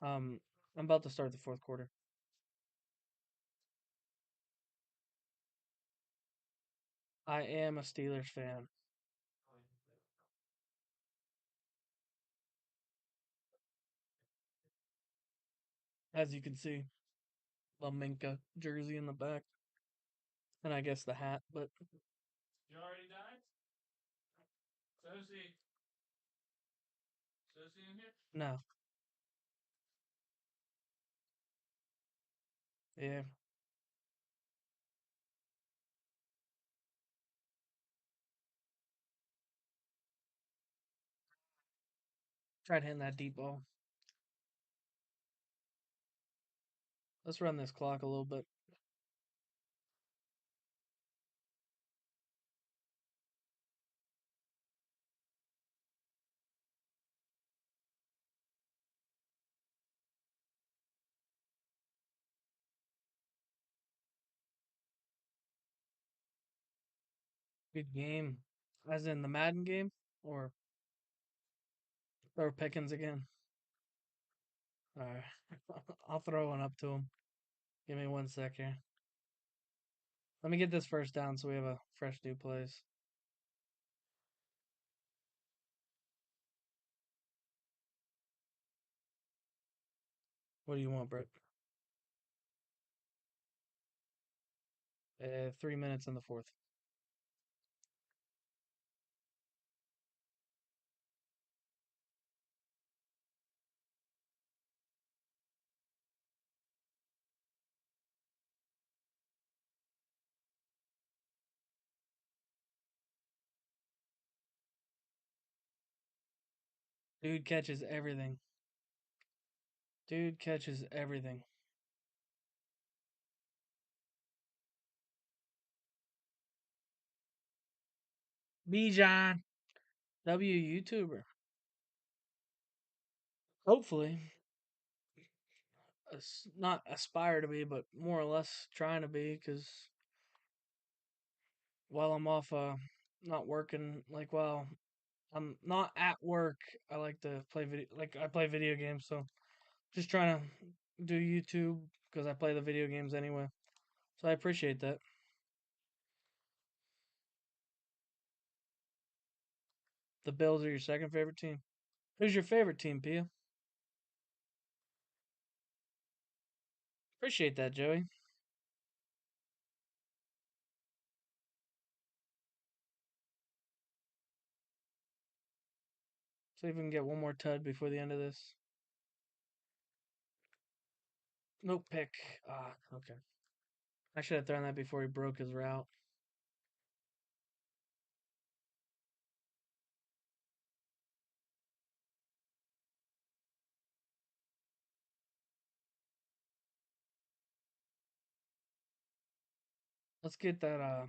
Um, I'm about to start the fourth quarter. I am a Steelers fan, as you can see. The Minka jersey in the back, and I guess the hat, but you already died? Sosie. Sosie in here? No. Yeah, tried hitting that deep ball. Let's run this clock a little bit. Good game. As in the Madden game? Or Pickens again? Alright. I'll throw one up to him. Give me 1 sec here. Let me get this first down so we have a fresh new plays. What do you want, Brett? 3 minutes in the fourth. Dude catches everything. Dude catches everything. Bijan. W YouTuber. Hopefully. Not aspire to be, but more or less trying to be, because while I'm off, not working, like while I'm not at work, I like to play video, like I play video games, so just trying to do YouTube because I play the video games anyway. So I appreciate that. The Bills are your second favorite team. Who's your favorite team, Pia? Appreciate that, Joey. See if we can get one more tud before the end of this. Nope, pick. Ah, okay. I should have thrown that before he broke his route. Let's get that.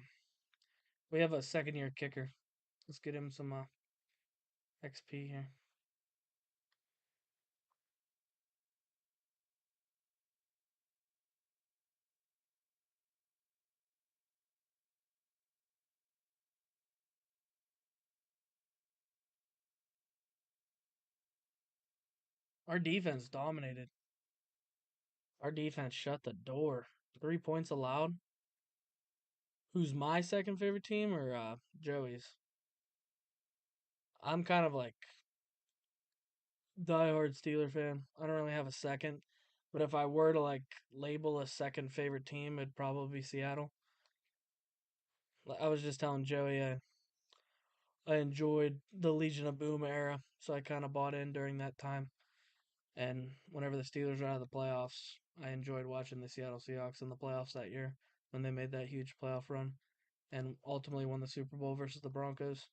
We have a second year kicker. Let's get him some XP here. Our defense dominated. Our defense shut the door. 3 points allowed. Who's my second favorite team or Joey's? I'm kind of like diehard Steeler fan. I don't really have a second, but if I were to like label a second favorite team, it'd probably be Seattle. I was just telling Joey I enjoyed the Legion of Boom era, so I kind of bought in during that time. And whenever the Steelers were out of the playoffs, I enjoyed watching the Seattle Seahawks in the playoffs that year when they made that huge playoff run and ultimately won the Super Bowl versus the Broncos.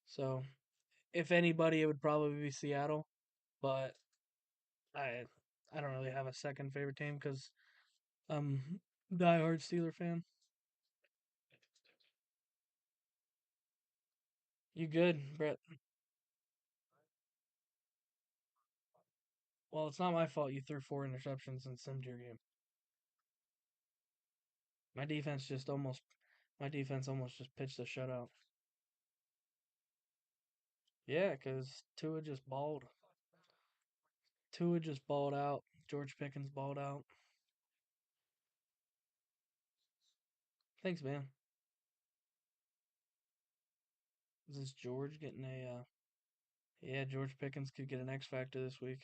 So, if anybody, it would probably be Seattle, but I I don't really have a second favorite team because I'm a diehard Steeler fan. You good, Brett? Well, it's not my fault you threw 4 interceptions and simmed your game. My defense just almost my defense almost just pitched a shutout. Yeah, because Tua just balled. Tua just balled out. George Pickens balled out. Thanks, man. Is this George getting a? Yeah, George Pickens could get an X Factor this week.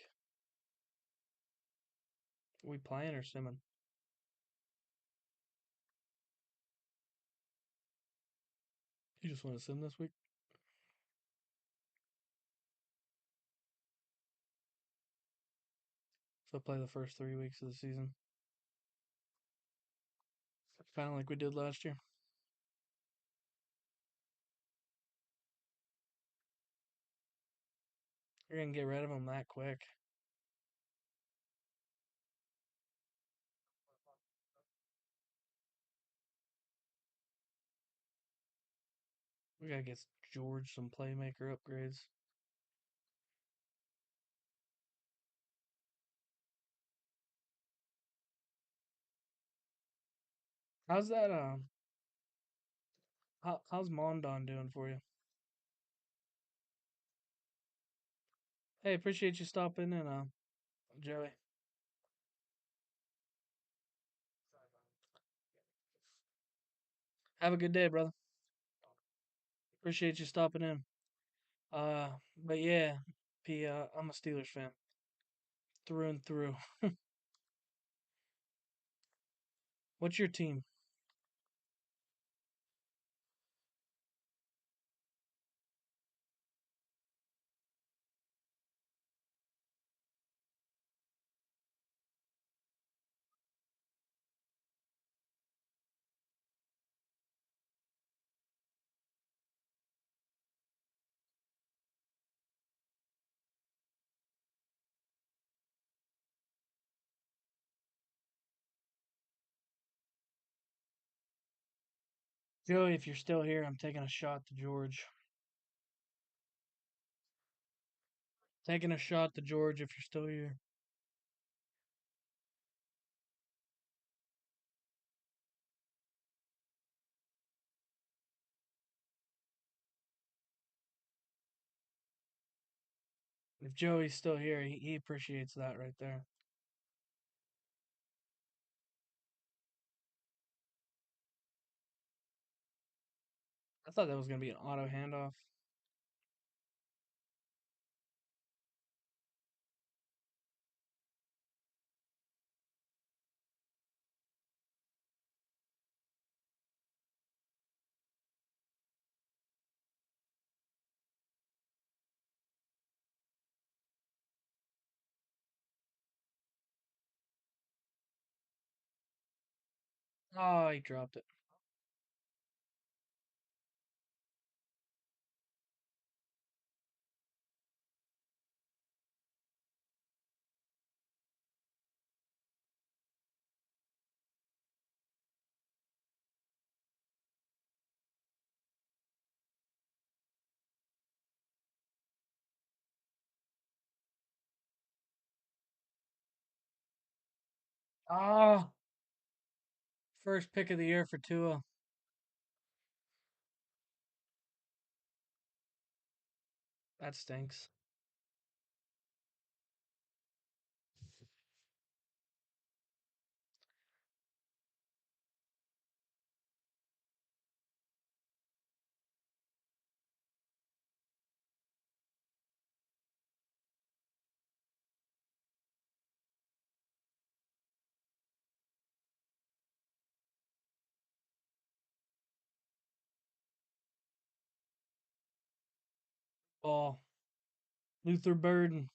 Are we playing or simming? You just want to sim this week? So play the first 3 weeks of the season, kind of like we did last year. You're gonna get rid of him that quick. We gotta get George some playmaker upgrades. How's that? How's Mondon doing for you? Hey, appreciate you stopping in, Joey. Have a good day, brother. Appreciate you stopping in. But yeah, P. I'm a Steelers fan through and through. What's your team? Joey, if you're still here, I'm taking a shot to George. Taking a shot to George if you're still here. If Joey's still here, he appreciates that right there. I thought that was gonna be an auto handoff. Oh, he dropped it. Ah, first pick of the year for Tua. That stinks. Ball. Luther Burden.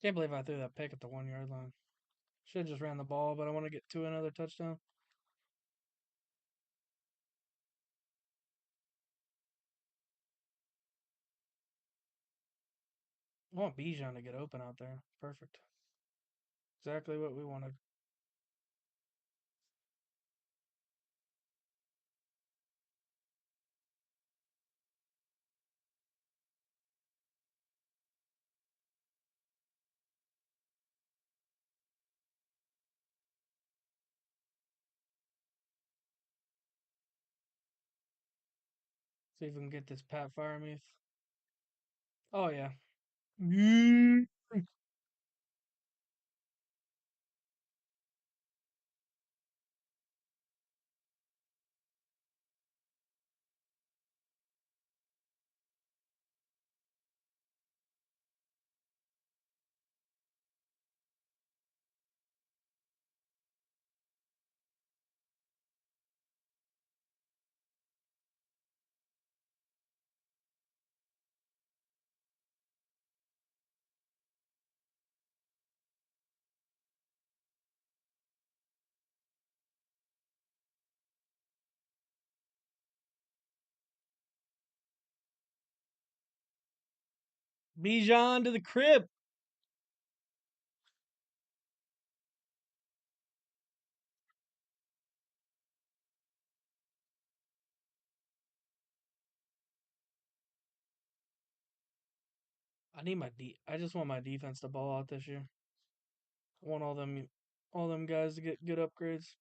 Can't believe I threw that pick at the 1 yard line. Should have just ran the ball, but I want to get to another touchdown. I want Bijan to get open out there. Perfect. Exactly what we wanted. See if we can get this Pat Firemuth. Oh, yeah. Bijan to the crib. I just want my defense to ball out this year. I want all them guys to get good upgrades.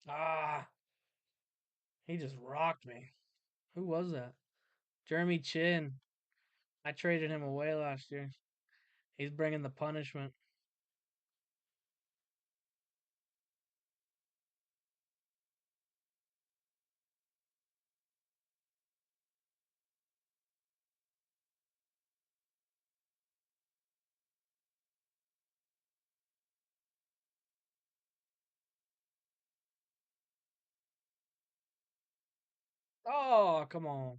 Ah, he just rocked me. Who was that? Jeremy Chin. I traded him away last year. He's bringing the punishment. Oh, come on.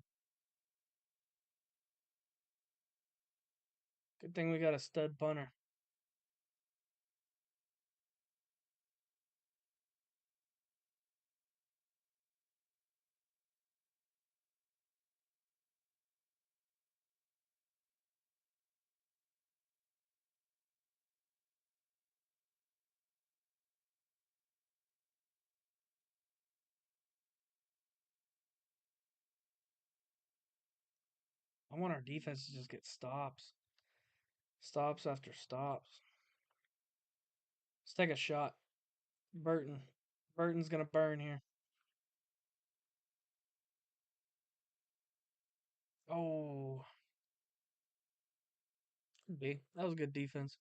Good thing we got a stud punter. I want our defense to just get stops. Stops after stops. Let's take a shot. Burton. Burton's gonna burn here. Oh, could be. That was good defense.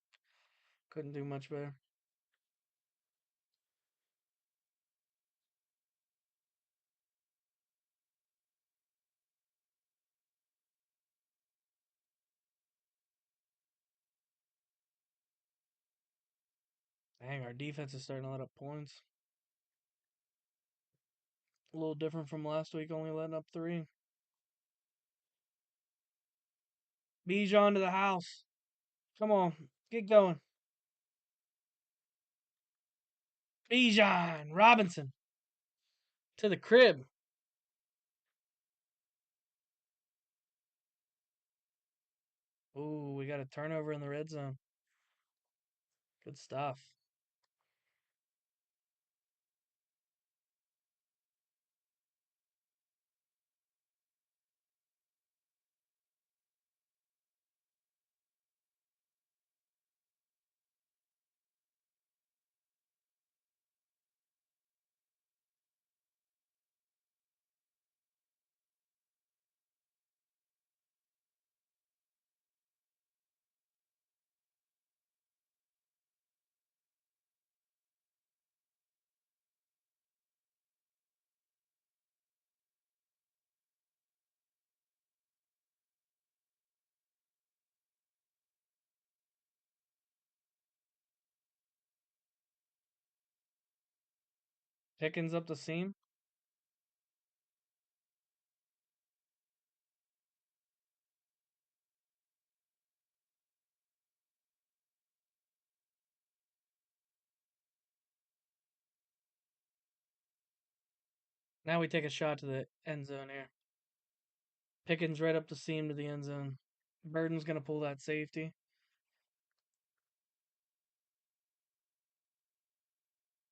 Couldn't do much better. Dang, our defense is starting to let up points. A little different from last week, only letting up 3. Bijan to the house. Come on, get going. Bijan Robinson to the crib. Ooh, we got a turnover in the red zone. Good stuff. Pickens up the seam. Now we take a shot to the end zone here. Pickens right up the seam to the end zone. Burden's going to pull that safety.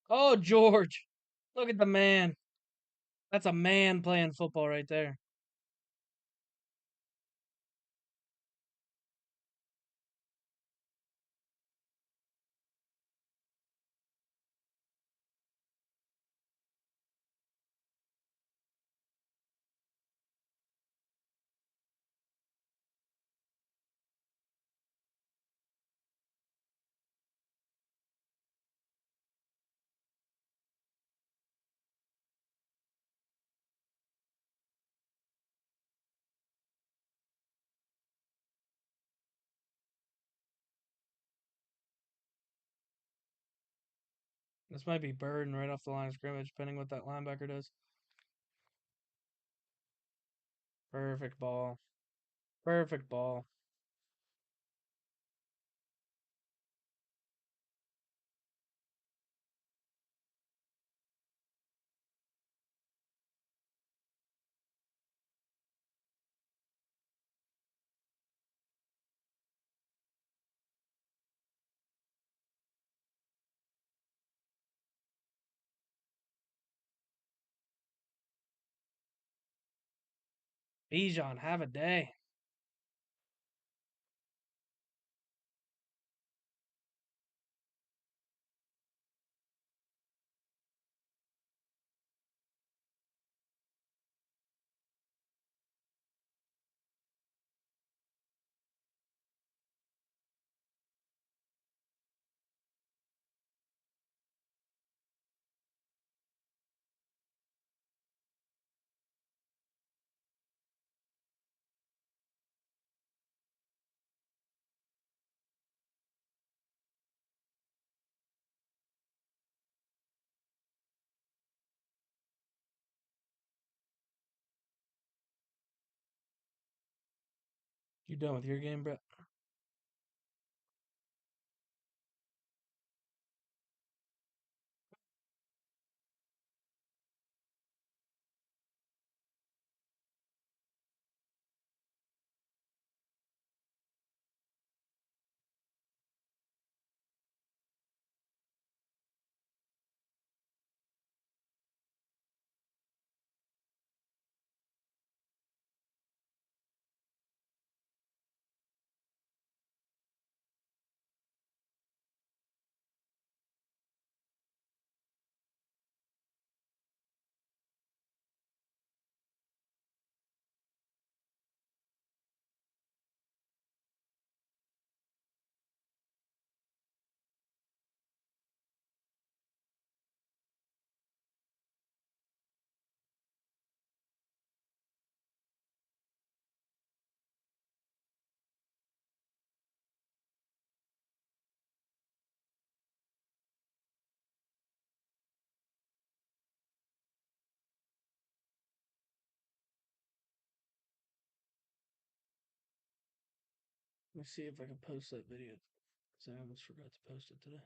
Oh, George. Look at the man. That's a man playing football right there. This might be Burden right off the line of scrimmage, depending what that linebacker does. Perfect ball. Perfect ball. Bijan, have a day. You done with your game, Brett? Let me see if I can post that video because I almost forgot to post it today.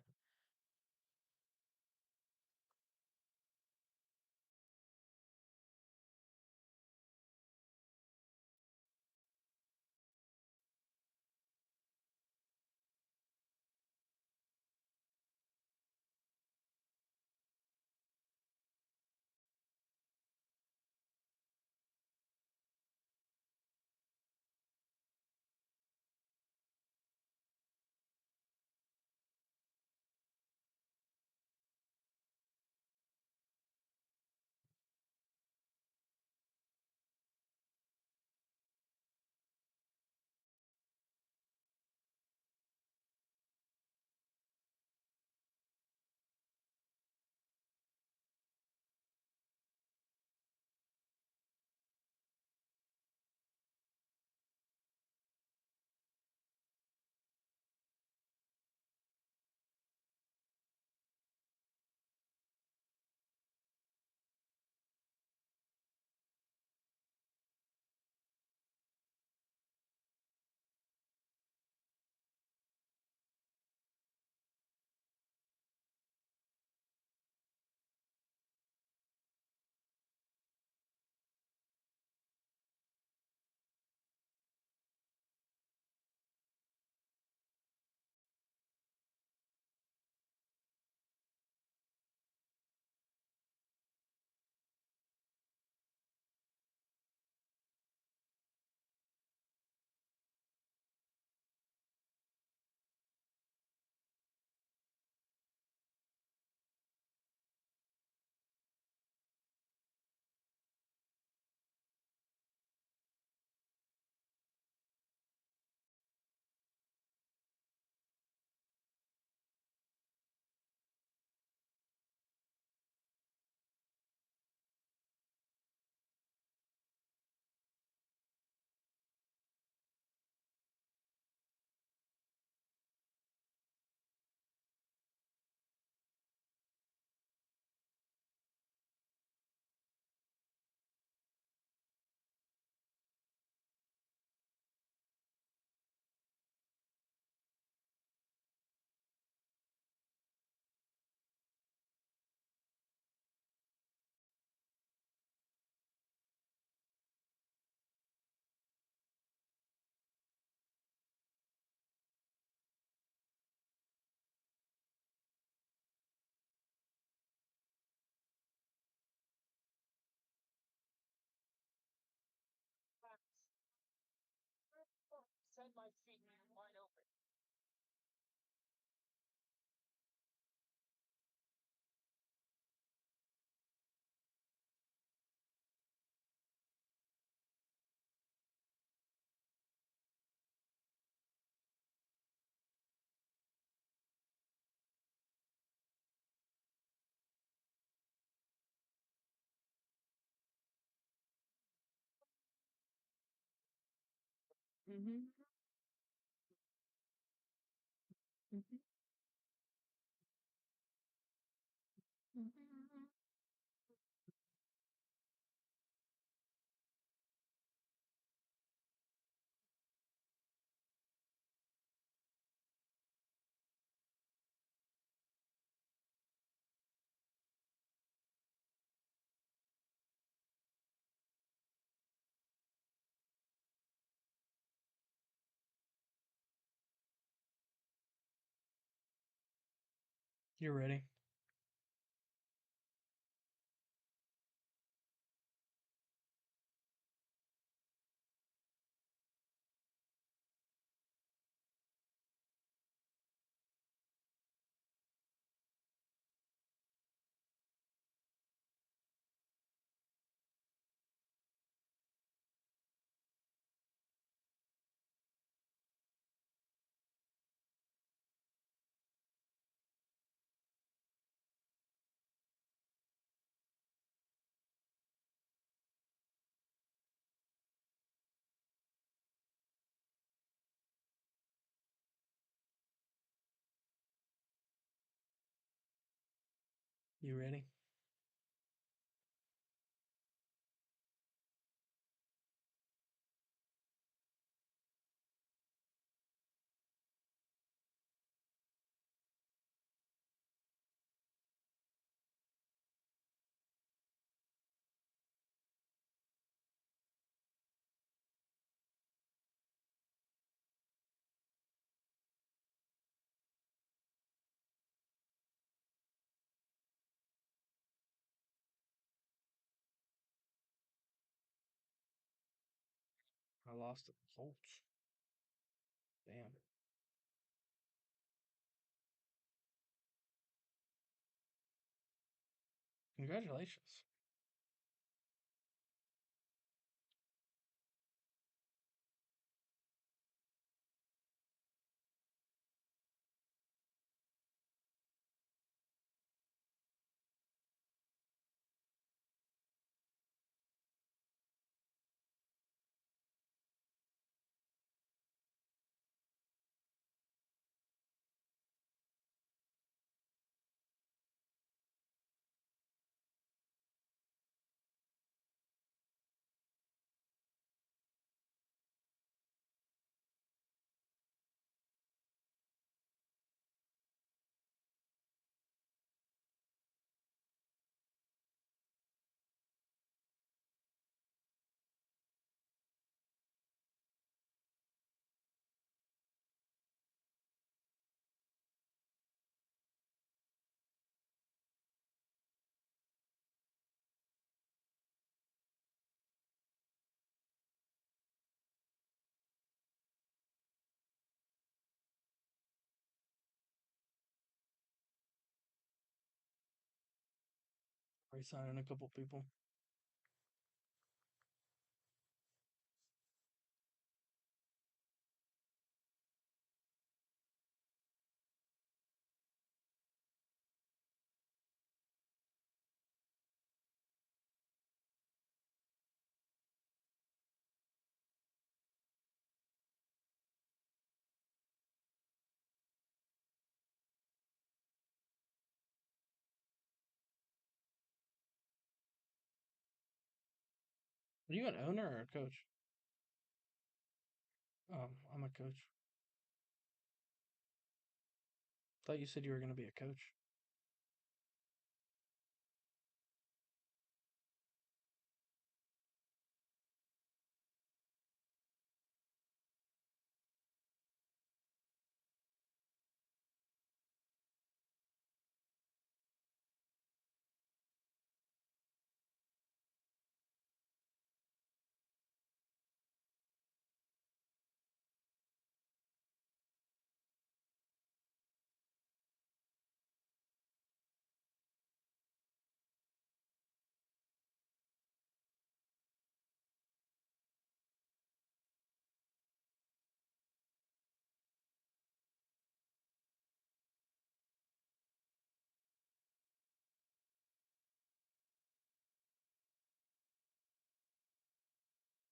Mm-hmm. Mm-hmm. Mm-hmm. You're ready. You ready? lost to the Colts. Damn. Congratulations. Re-signing a couple people. Are you an owner or a coach? I'm a coach. Thought you said you were going to be a coach.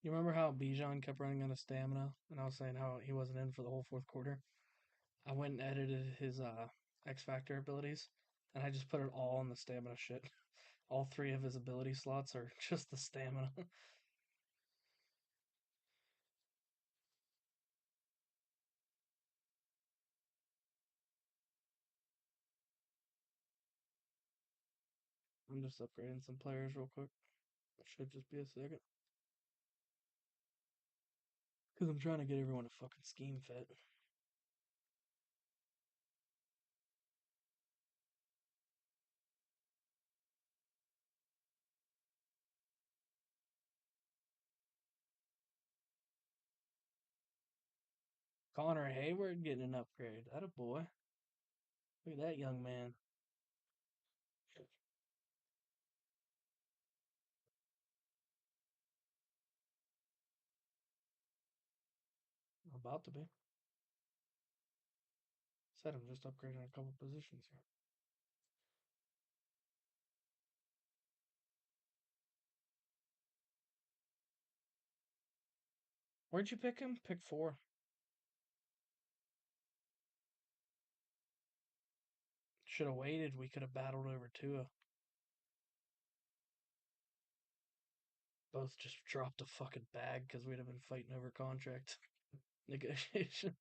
You remember how Bijan kept running out of stamina, and I was saying how he wasn't in for the whole fourth quarter? I went and edited his X Factor abilities, and I just put it all in the stamina shit. All three of his ability slots are just the stamina. I'm just upgrading some players real quick. It should just be a second. Because I'm trying to get everyone to fucking scheme fit. Connor Hayward getting an upgrade. That a boy. Look at that young man. About to be. Said I'm just upgrading a couple positions here. Where'd you pick him? Pick 4. Should have waited. We could have battled over Tua. Both just dropped a fucking bag because we'd have been fighting over contract negotiations.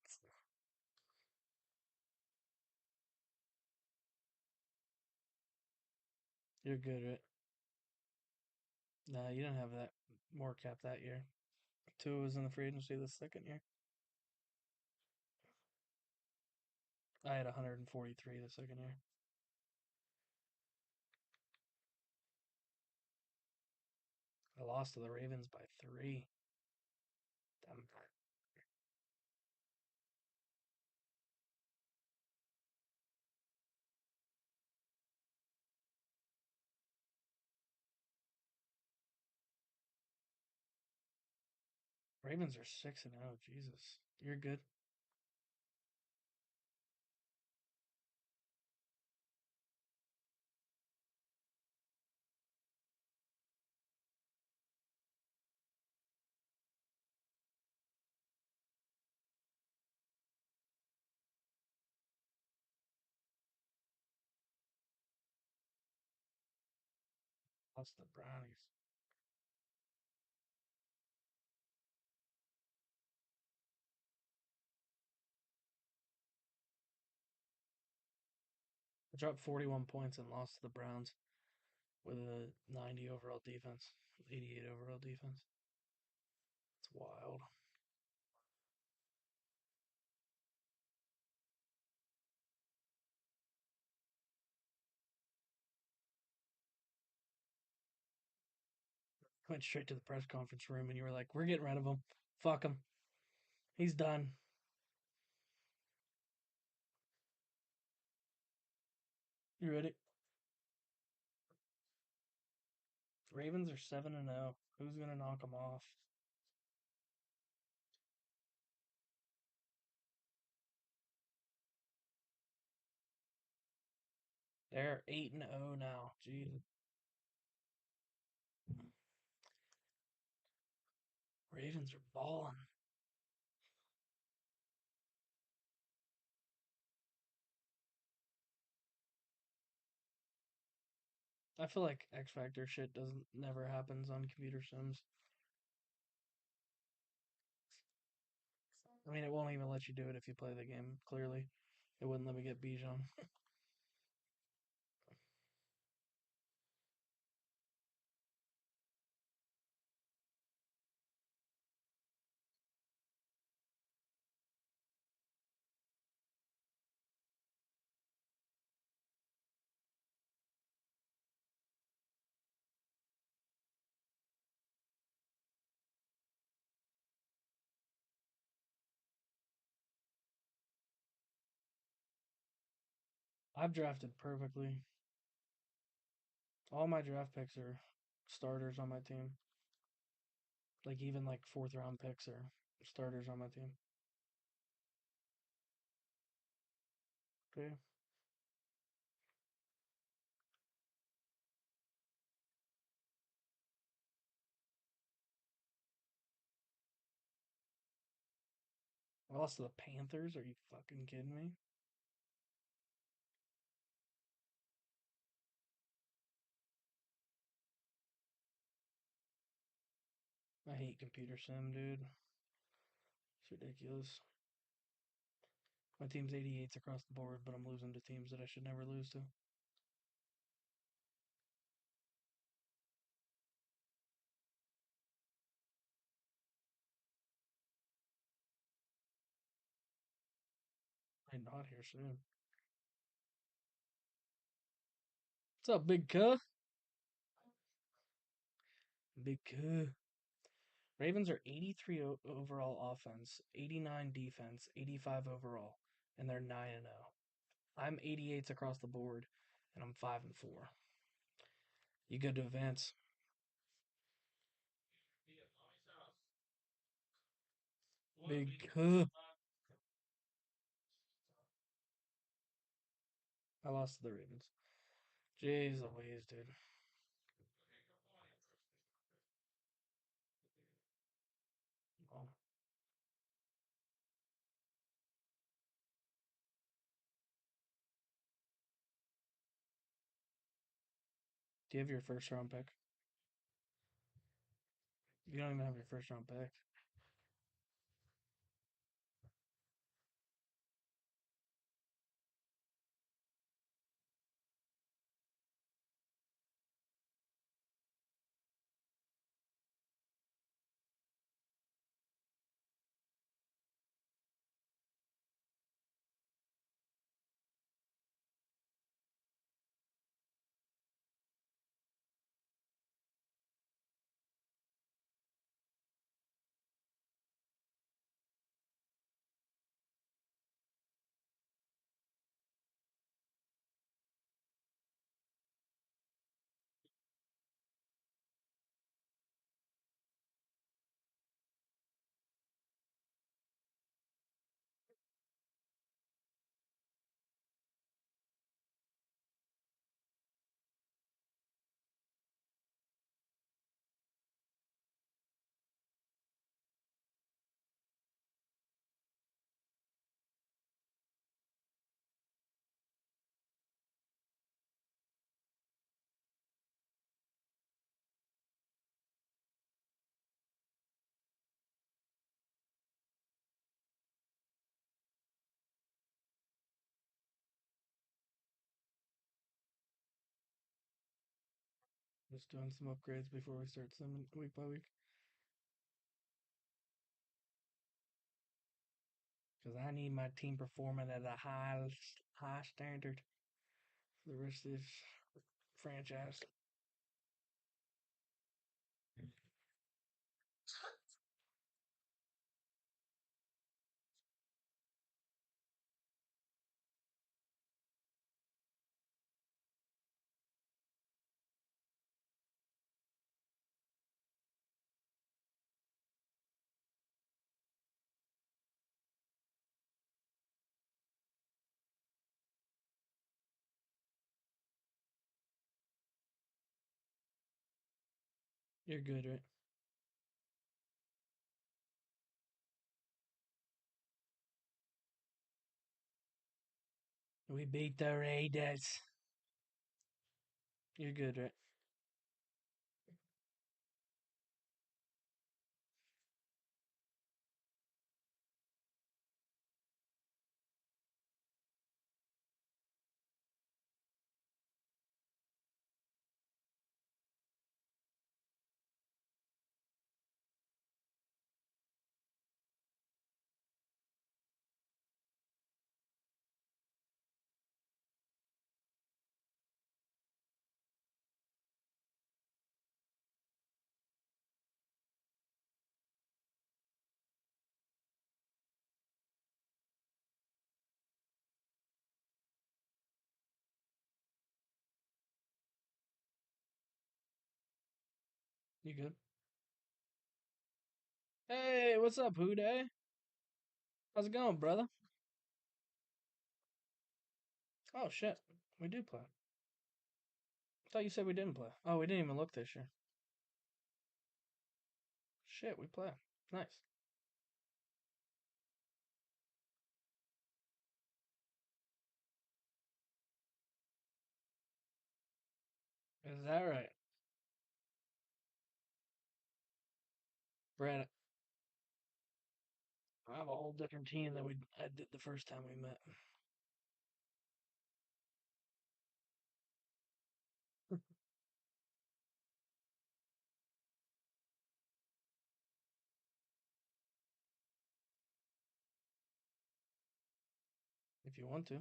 You're good, right? Nah, you didn't have that more cap that year. Tua was in the free agency the second year. I had 143 the second year. I lost to the Ravens by 3. Them. Ravens are 6-0. Jesus, you're good. Lost the Brownies. I dropped 41 points and lost to the Browns with a 90 overall defense, 88 overall defense. It's wild. Went straight to the press conference room and you were like, "We're getting rid of him. Fuck him. He's done." You ready? Ravens are 7-0. Who's gonna knock them off? They're 8-0 now. Jeez. Ravens are balling. I feel like X Factor shit doesn't never happens on computer sims. I mean, it won't even let you do it if you play the game. Clearly, it wouldn't let me get Bijan. I've drafted perfectly. All my draft picks are starters on my team. Like even like fourth round picks are starters on my team. Okay. I lost to the Panthers. Are you fucking kidding me? I hate computer sim, dude. It's ridiculous. My team's 88s across the board, but I'm losing to teams that I should never lose to. I'm not here soon. What's up, big cuh? Big cuh. Ravens are 83 overall offense, 89 defense, 85 overall, and they're 9-0. I'm 88s across the board, and I'm 5-4. You good to advance? Big cuh. I lost to the Ravens. Jeez Louise, dude. Oh. Do you have your first round pick? You don't even have your first round pick. Just doing some upgrades before we start simming week by week. Because I need my team performing at a high standard for the rest of this franchise. You're good, right? We beat the Raiders. You're good, right? You good? Hey, what's up, Houday? How's it going, brother? Oh shit, we do play. I thought you said we didn't play. Oh, we didn't even look this year. Shit, we play. Nice. Is that right? Brad, I have a whole different team than I did the first time we met. If you want to.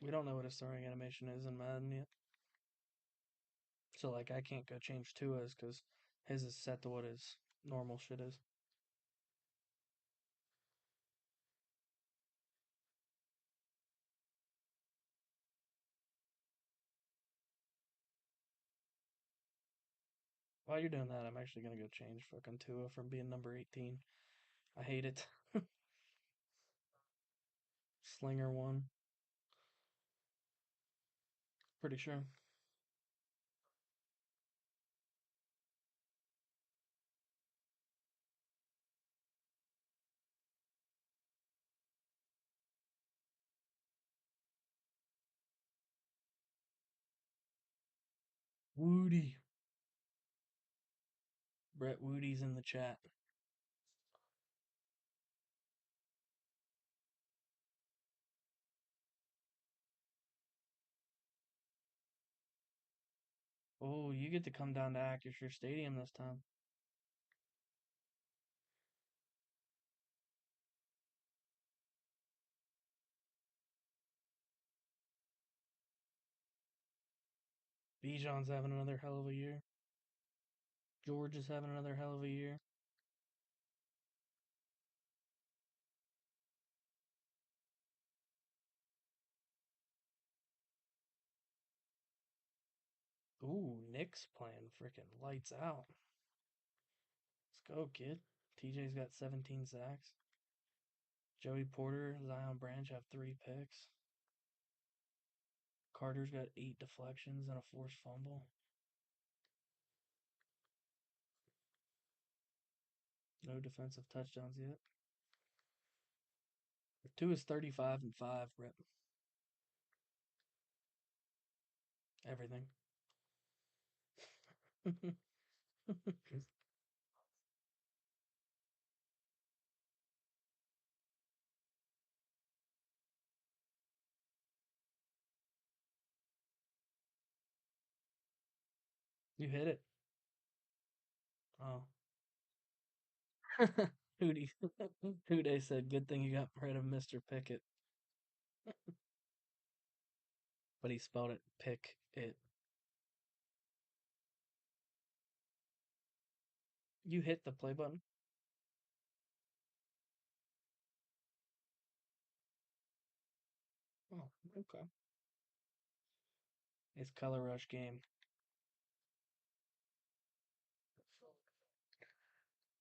We don't know what his throwing animation is in Madden yet. So, like, I can't go change Tua's because his is set to what his normal shit is. While you're doing that, I'm actually gonna go change fucking Tua from being number 18. I hate it. Slinger one. Pretty sure. Woody. Brett Woody's in the chat. Oh, you get to come down to Acrisure Stadium this time. Bijan's having another hell of a year. George is having another hell of a year. Ooh, Nick's playing freaking lights out. Let's go, kid. TJ's got 17 sacks. Joey Porter, Zion Branch have 3 picks. Carter's got 8 deflections and a forced fumble. No defensive touchdowns yet. 2 is 35-5, Rip. Everything. You hit it. Oh. Hootie. Hootie said, good thing you got rid of Mr. Pickett. But he spelled it pick it. You hit the play button? Oh, okay. It's Color Rush game.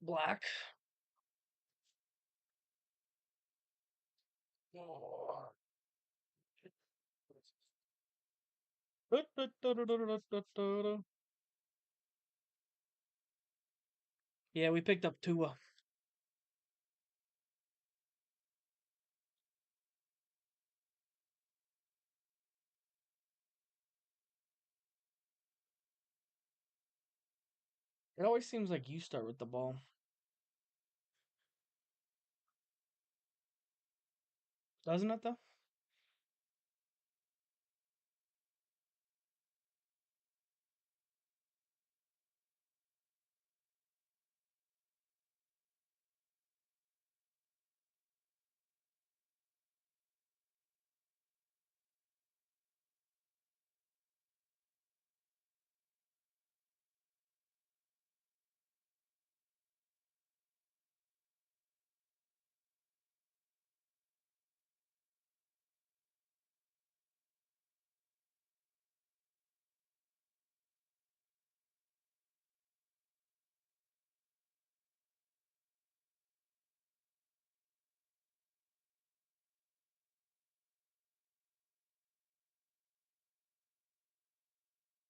Black. Oh. Yeah, we picked up Tua. It always seems like you start with the ball. Doesn't it, though?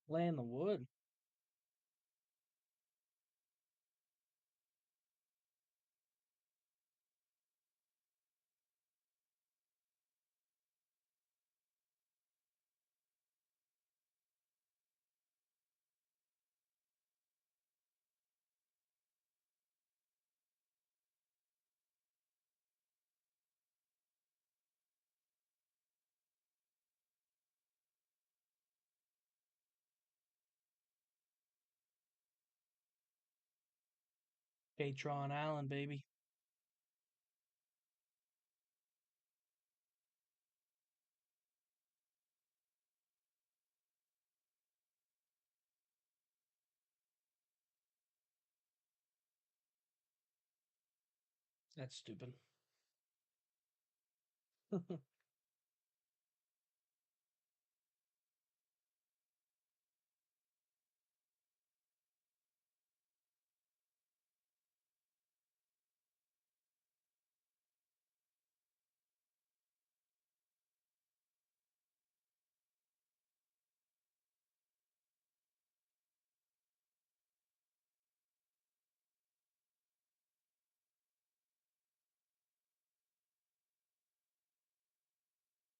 Laying the wood. Patron Allen, baby. That's stupid.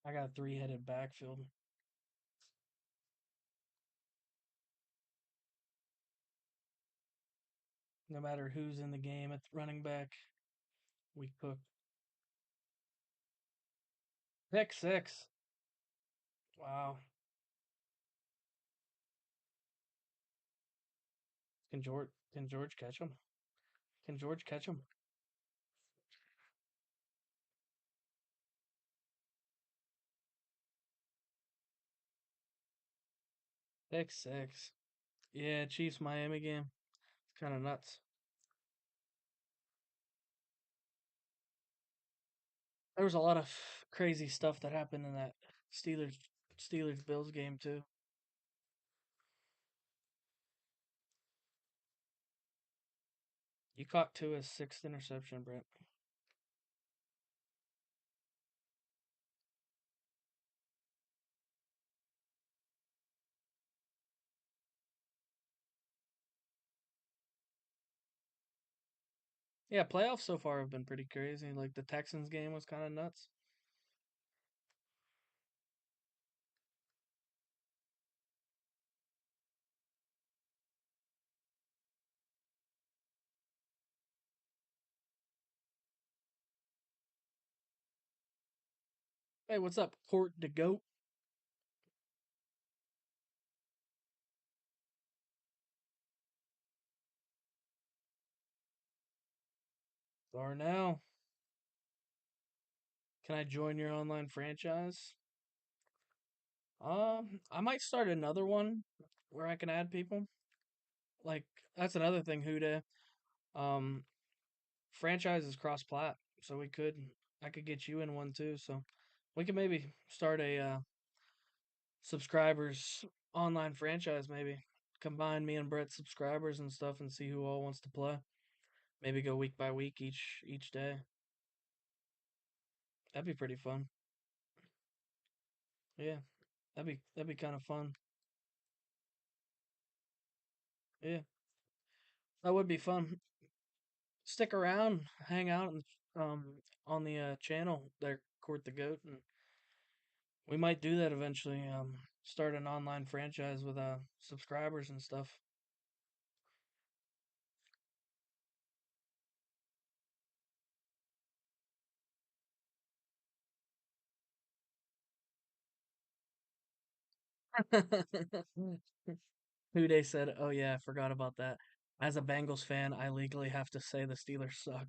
I got a three-headed backfield. No matter who's in the game at running back, we cook. Pick six. Wow. Can George catch him? Can George catch him? Pick six. Yeah, Chiefs Miami game. It's kind of nuts. There was a lot of crazy stuff that happened in that Steelers Bills game too. You caught Tua's sixth interception, Brent. Yeah, playoffs so far have been pretty crazy. Like the Texans game was kind of nuts. Hey, what's up, Court the Goat? Darnell, can I join your online franchise? I might start another one where I can add people. Like that's another thing, Huda. Um, franchise is cross plat, so I could get you in one too. So we could maybe start a subscribers online franchise. Maybe combine me and Brett's subscribers and stuff, and see who all wants to play. Maybe go week by week each day. That'd be pretty fun. Yeah, that'd be kind of fun. Yeah, that would be fun. Stick around, hang out, and on the channel there, Court the Goat, and we might do that eventually. Start an online franchise with subscribers and stuff. Who they said, "Oh yeah, I forgot about that." As a Bengals fan, I legally have to say the Steelers suck.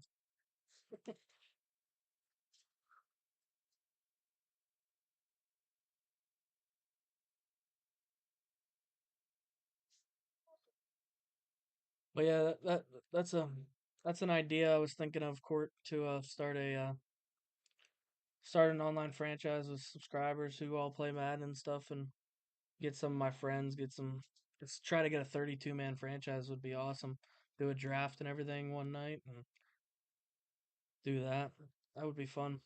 But yeah, that's a that's an idea I was thinking of, Court, to start an online franchise with subscribers who all play Madden and stuff, and get some of my friends, get some. Let's try to get a 32-man franchise would be awesome. Do a draft and everything one night and do that. That would be fun.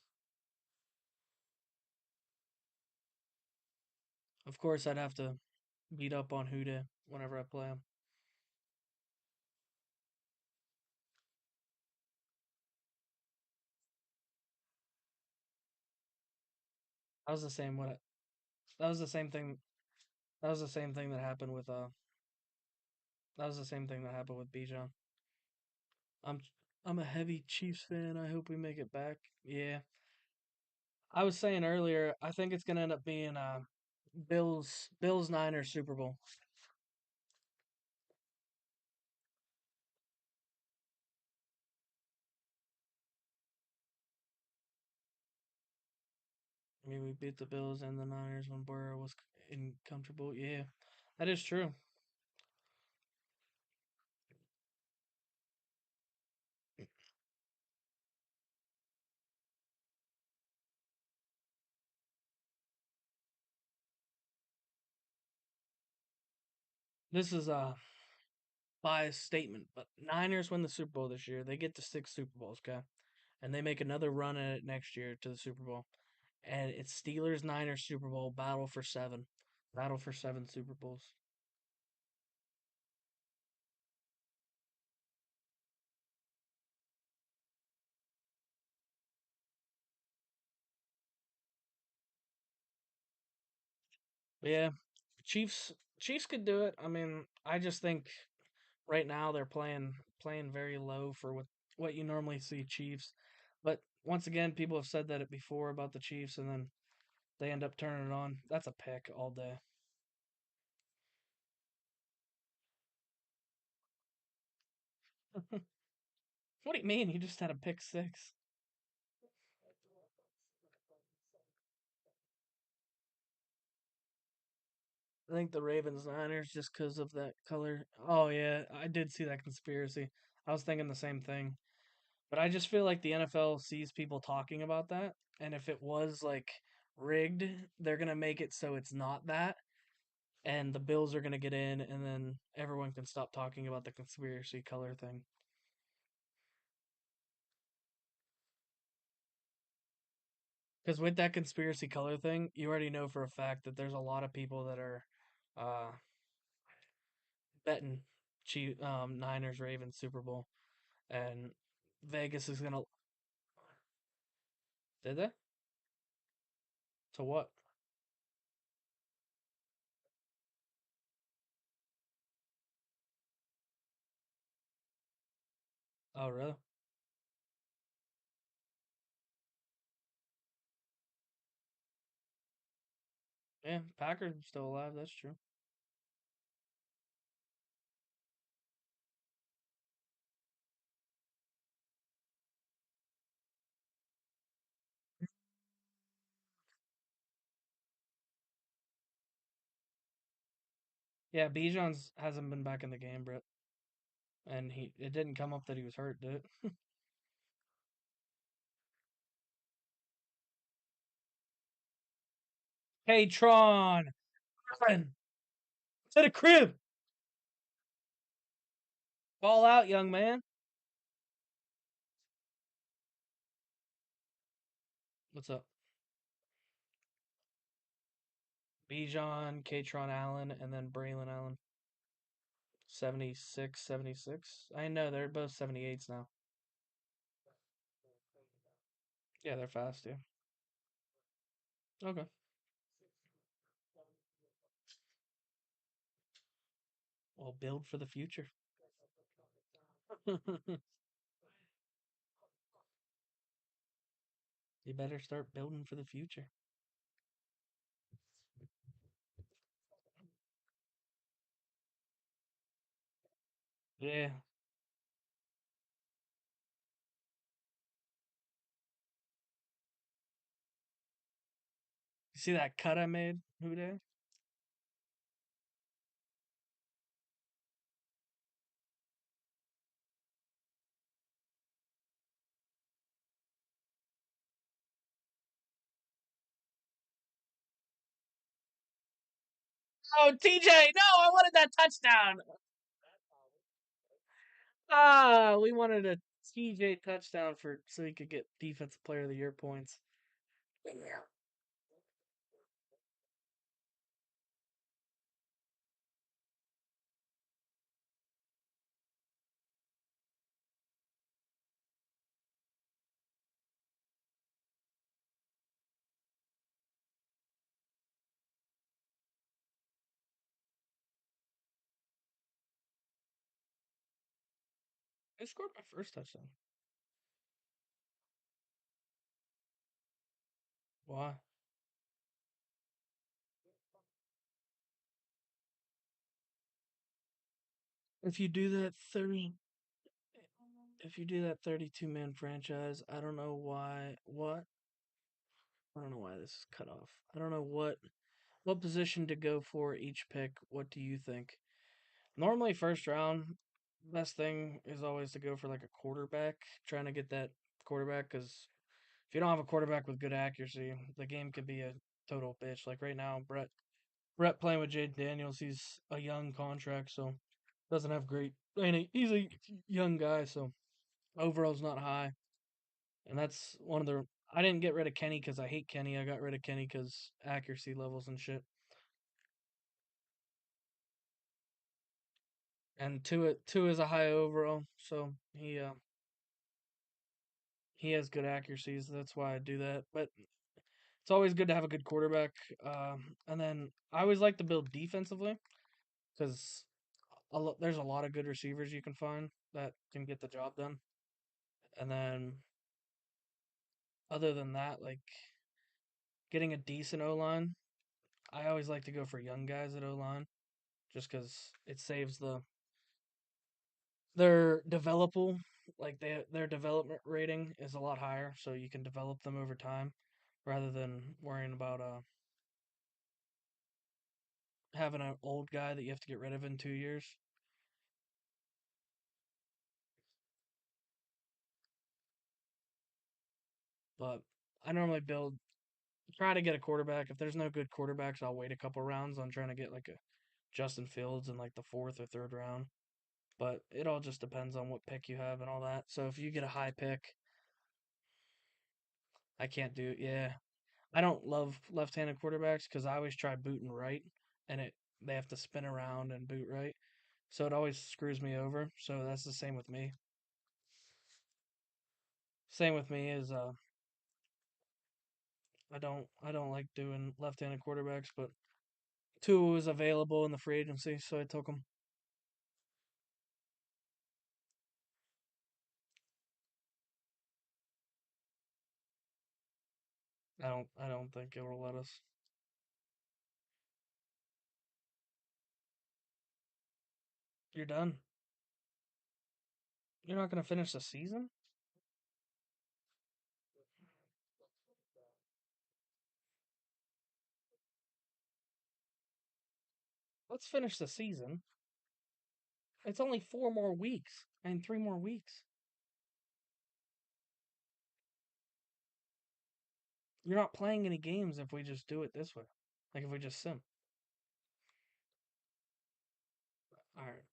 Of course, I'd have to beat up on Huda whenever I play him. That was the same what that was the same thing. That was the same thing that happened with That was the same thing that happened with Bijan. I'm I'm a heavy Chiefs fan. I hope we make it back. Yeah, I was saying earlier. I think it's gonna end up being Bills Niners Super Bowl. I mean, we beat the Bills and the Niners when Burrow was comfortable. Yeah, that is true. This is a biased statement, but Niners win the Super Bowl this year. They get to 6 Super Bowls, okay? And they make another run at it next year to the Super Bowl. And it's Steelers Niners Super Bowl battle for 7. Battle for 7 Super Bowls. But yeah, Chiefs Chiefs could do it. I mean, I just think right now they're playing very low for what you normally see Chiefs. But once again, people have said that it before about the Chiefs, and then they end up turning it on. That's a pick all day. What do you mean? You just had a pick six. I think the Ravens Niners just because of that color. Oh yeah, I did see that conspiracy. I was thinking the same thing. But I just feel like the NFL sees people talking about that, and if it was like rigged, they're gonna make it so it's not that, and the Bills are gonna get in, and then everyone can stop talking about the conspiracy color thing. Because with that conspiracy color thing, you already know for a fact that there's a lot of people that are uh, betting Niners Ravens Super Bowl, and Vegas is gonna. Did they? To what? Oh really? Yeah, Packers are still alive. That's true. Yeah, Bijan's hasn't been back in the game, Britt, and it didn't come up that he was hurt, did it? Hey, Tron, run to the crib, ball out, young man. What's up? Bijan, Katron Allen, and then Braylon Allen. 76, 76. I know they're both 78s now. Yeah, they're fast, yeah. Okay. Well, build for the future. You better start building for the future. Yeah. You see that cut I made? Who did? Oh, TJ! No, I wanted that touchdown. Ah, we wanted a TJ touchdown for so he could get Defensive Player of the Year points. I scored my first touchdown. Why? If you do that 30, if you do that 32-man franchise, I don't know why. What? I don't know why this is cut off. I don't know what position to go for each pick. What do you think? Normally, first round, best thing is always to go for like a quarterback, trying to get that quarterback. Because if you don't have a quarterback with good accuracy, the game could be a total bitch. Like right now, Brett playing with Jade Daniels, he's a young contract, so doesn't have great. I mean, he's a young guy, so overall's not high, and that's one of the. I didn't get rid of Kenny because I hate Kenny. I got rid of Kenny because accuracy levels and shit. And two is a high overall, so he has good accuracies. That's why I do that. But it's always good to have a good quarterback. And then I always like to build defensively because there's a lot of good receivers you can find that can get the job done. And then other than that, like getting a decent O line, I always like to go for young guys at O line just because it saves their developable, like their development rating is a lot higher, so you can develop them over time rather than worrying about having an old guy that you have to get rid of in 2 years. But I normally try to get a quarterback. If there's no good quarterbacks, I'll wait a couple rounds on trying to get like a Justin Fields in like the fourth or third round. But it all just depends on what pick you have and all that. So if you get a high pick, I can't do it. Yeah, I don't love left-handed quarterbacks because I always try booting right, and they have to spin around and boot right, so it always screws me over. So that's the same with me. Same with me is I don't like doing left-handed quarterbacks, but two was available in the free agency, so I took them. I don't think it will let us. You're done. You're not gonna finish the season. let's finish the season. It's only 4 more weeks and 3 more weeks. You're not playing any games if we just do it this way. Like if we just sim. All right.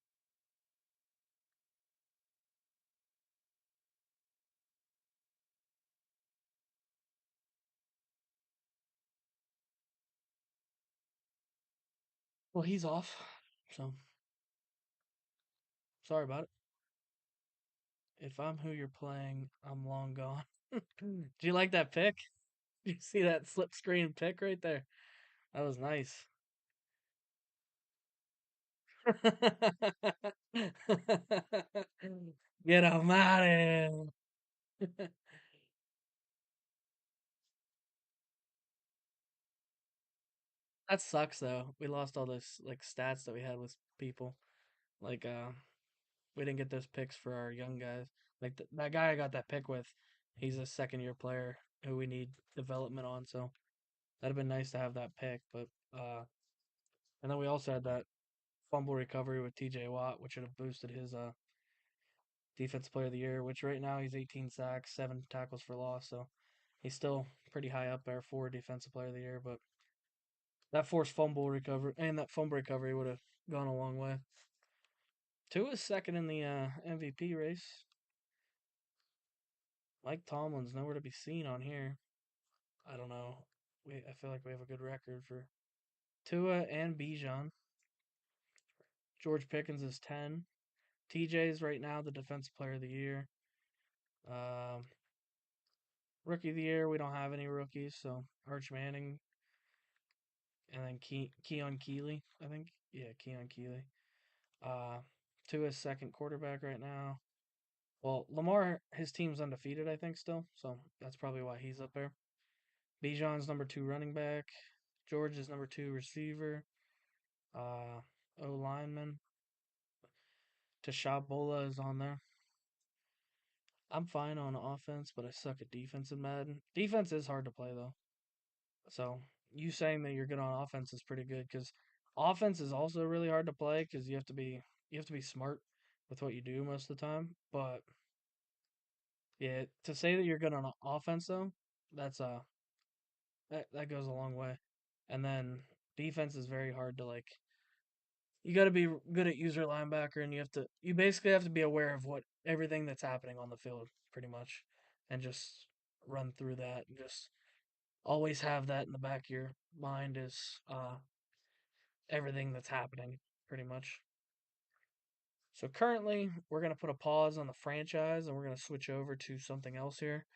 Well, he's off. So sorry about it. If I'm who you're playing, I'm long gone. Do you like that pick? You see that slip screen pick right there? That was nice. Get him out of here. That sucks though. We lost all those like stats that we had with people. Like we didn't get those picks for our young guys. Like that guy I got that pick with, he's a second year player who we need development on, so that'd have been nice to have that pick, but and then we also had that fumble recovery with TJ Watt, which would have boosted his defense player of the year, which right now he's 18 sacks, 7 tackles for loss, so he's still pretty high up there for defensive player of the year, but that forced fumble recovery and that fumble recovery would have gone a long way. Tua's second in the MVP race. Mike Tomlin's nowhere to be seen on here. I don't know. I feel like we have a good record for Tua and Bijan. George Pickens is 10. TJ's right now the defensive player of the year. Um, Rookie of the year, we don't have any rookies, so Arch Manning and then Keon Keeley, I think. Yeah, Keon Keeley. Uh, Tua's second quarterback right now. Well, Lamar, his team's undefeated, I think, still, so that's probably why he's up there. Bijan's number 2 running back. George is number 2 receiver. Uh, O lineman. Tashabola is on there. I'm fine on offense, but I suck at defense in Madden. Defense is hard to play though. So you saying that you're good on offense is pretty good because offense is also really hard to play because you have to be smart with what you do most of the time. But yeah, to say that you're good on offense though, that's that goes a long way. And then defense is very hard to like. You got to be good at user linebacker, and you basically have to be aware of what everything that's happening on the field, pretty much, and just run through that, and just always have that in the back of your mind is everything that's happening, pretty much. So currently, we're gonna put a pause on the franchise, and we're gonna switch over to something else here.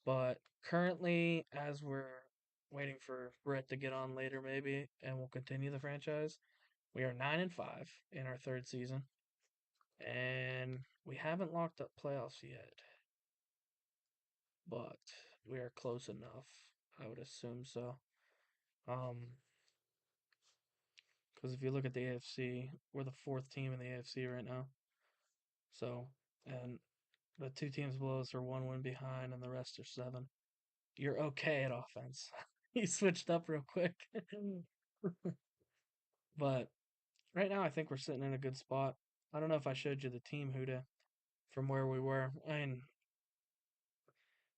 But currently, as we're waiting for Brett to get on later, maybe, and we'll continue the franchise. We are 9-5 in our third season. And we haven't locked up playoffs yet, but we are close enough. I would assume so. Because if you look at the AFC, we're the fourth team in the AFC right now. So, and the two teams below us are 1 win behind, and the rest are 7. You're okay at offense. He switched up real quick. But right now, I think we're sitting in a good spot. I don't know if I showed you the team, Huda, from where we were. I mean,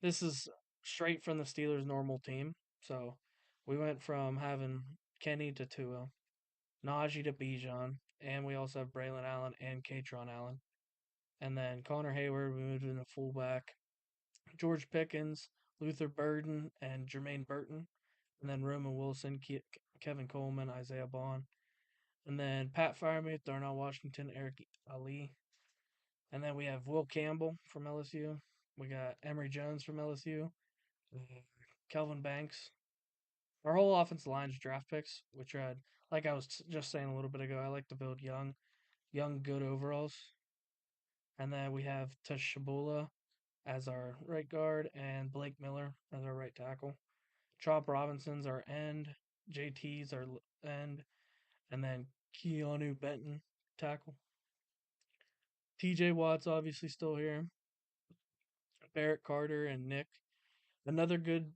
this is straight from the Steelers' normal team. So we went from having Kenny to Tua, Najee to Bijan, and we also have Braylon Allen and Katron Allen. And then Connor Hayward, we moved into fullback. George Pickens, Luther Burden, and Jermaine Burton. And then Roman Wilson, Kevin Coleman, Isaiah Bond. And then Pat Firemouth, Darnell Washington, Eric Ali. And then we have Will Campbell from LSU. We got Emory Jones from LSU. Kelvin Banks. Our whole offensive line's draft picks, which are like I was just saying a little bit ago. I like to build young, good overalls. And then we have Tashabula as our right guard and Blake Miller as our right tackle. Chop Robinson's our end. JT's our end. And then Keanu Benton tackle. TJ Watt's obviously still here. Barrett Carter and Nick. Another good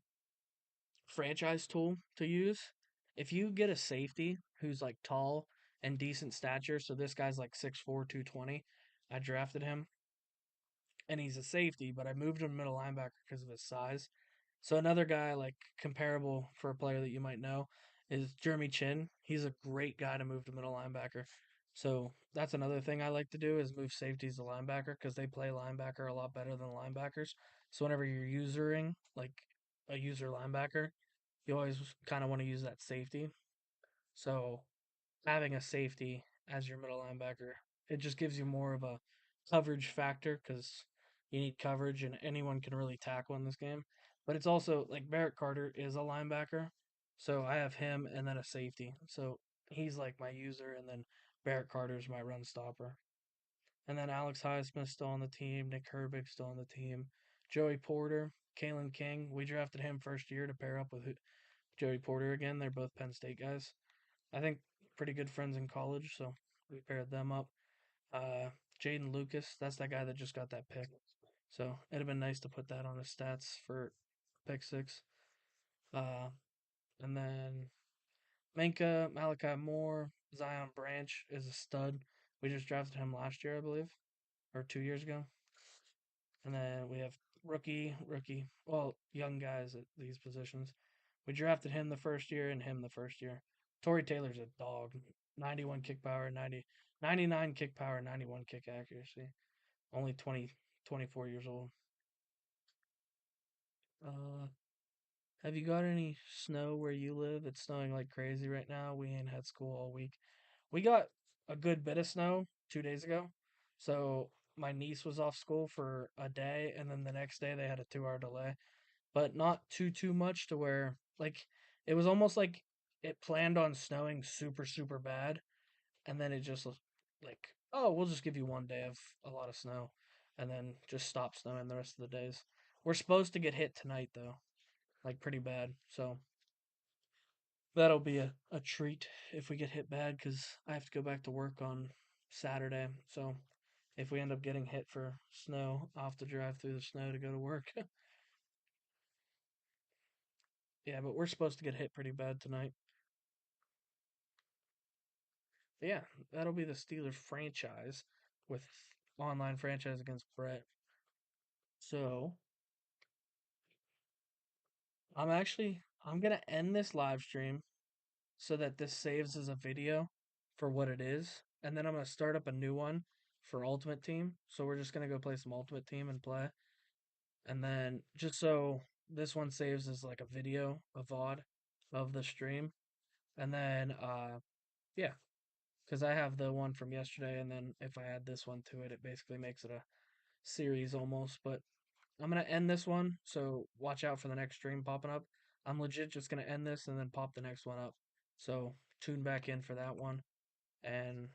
franchise tool to use. If you get a safety who's like tall and decent stature. So this guy's like 6'4", 220. I drafted him, and he's a safety, but I moved him to middle linebacker because of his size. So another guy like comparable for a player that you might know is Jeremy Chin. He's a great guy to move to middle linebacker. So that's another thing I like to do is move safeties to linebacker because they play linebacker a lot better than linebackers. So whenever you're usering like a user linebacker, you always kind of want to use that safety. So having a safety as your middle linebacker, it just gives you more of a coverage factor because you need coverage and anyone can really tackle in this game. But it's also like Barrett Carter is a linebacker, so I have him and then a safety. So he's like my user, and then Barrett Carter's my run stopper. And then Alex Highsmith's still on the team, Nick Herbig's still on the team, Joey Porter, Kalen King. We drafted him first year to pair up with Joey Porter again. They're both Penn State guys. I think pretty good friends in college, so we paired them up. Uh, Jaden Lucas, that's that guy that just got that pick. So it'd have been nice to put that on his stats for pick six. Uh, and then Minka, Malachi Moore, Zion Branch is a stud. We just drafted him last year, I believe, or 2 years ago. And then we have well, young guys at these positions. We drafted him the first year and him the first year. Torrey Taylor's a dog. 91 kick power, 99 kick power, 91 kick accuracy. Only 24 years old. Uh, have you got any snow where you live? It's snowing like crazy right now. We ain't had school all week. We got a good bit of snow 2 days ago. So my niece was off school for a day, and then the next day they had a 2 hour delay. But not too much to where like it was almost like it planned on snowing super bad, and then it just was like, oh, we'll just give you one day of a lot of snow, and then just stop snowing the rest of the days. We're supposed to get hit tonight though, like pretty bad. So that'll be a treat if we get hit bad because I have to go back to work on Saturday. So if we end up getting hit for snow, I'll have to drive through the snow to go to work. Yeah, but we're supposed to get hit pretty bad tonight. But yeah, that'll be the Steelers franchise with online franchise against Brett. So I'm gonna end this live stream so that this saves as a video for what it is, and then I'm gonna start up a new one for Ultimate Team. So we're just gonna go play some Ultimate Team and play, and then just so this one saves as like a video, a VOD of the stream, and then yeah, because I have the one from yesterday, and then if I add this one to it, it basically makes it a series almost. But I'm gonna end this one, so watch out for the next stream popping up. I'm legit just gonna end this and then pop the next one up. So tune back in for that one. And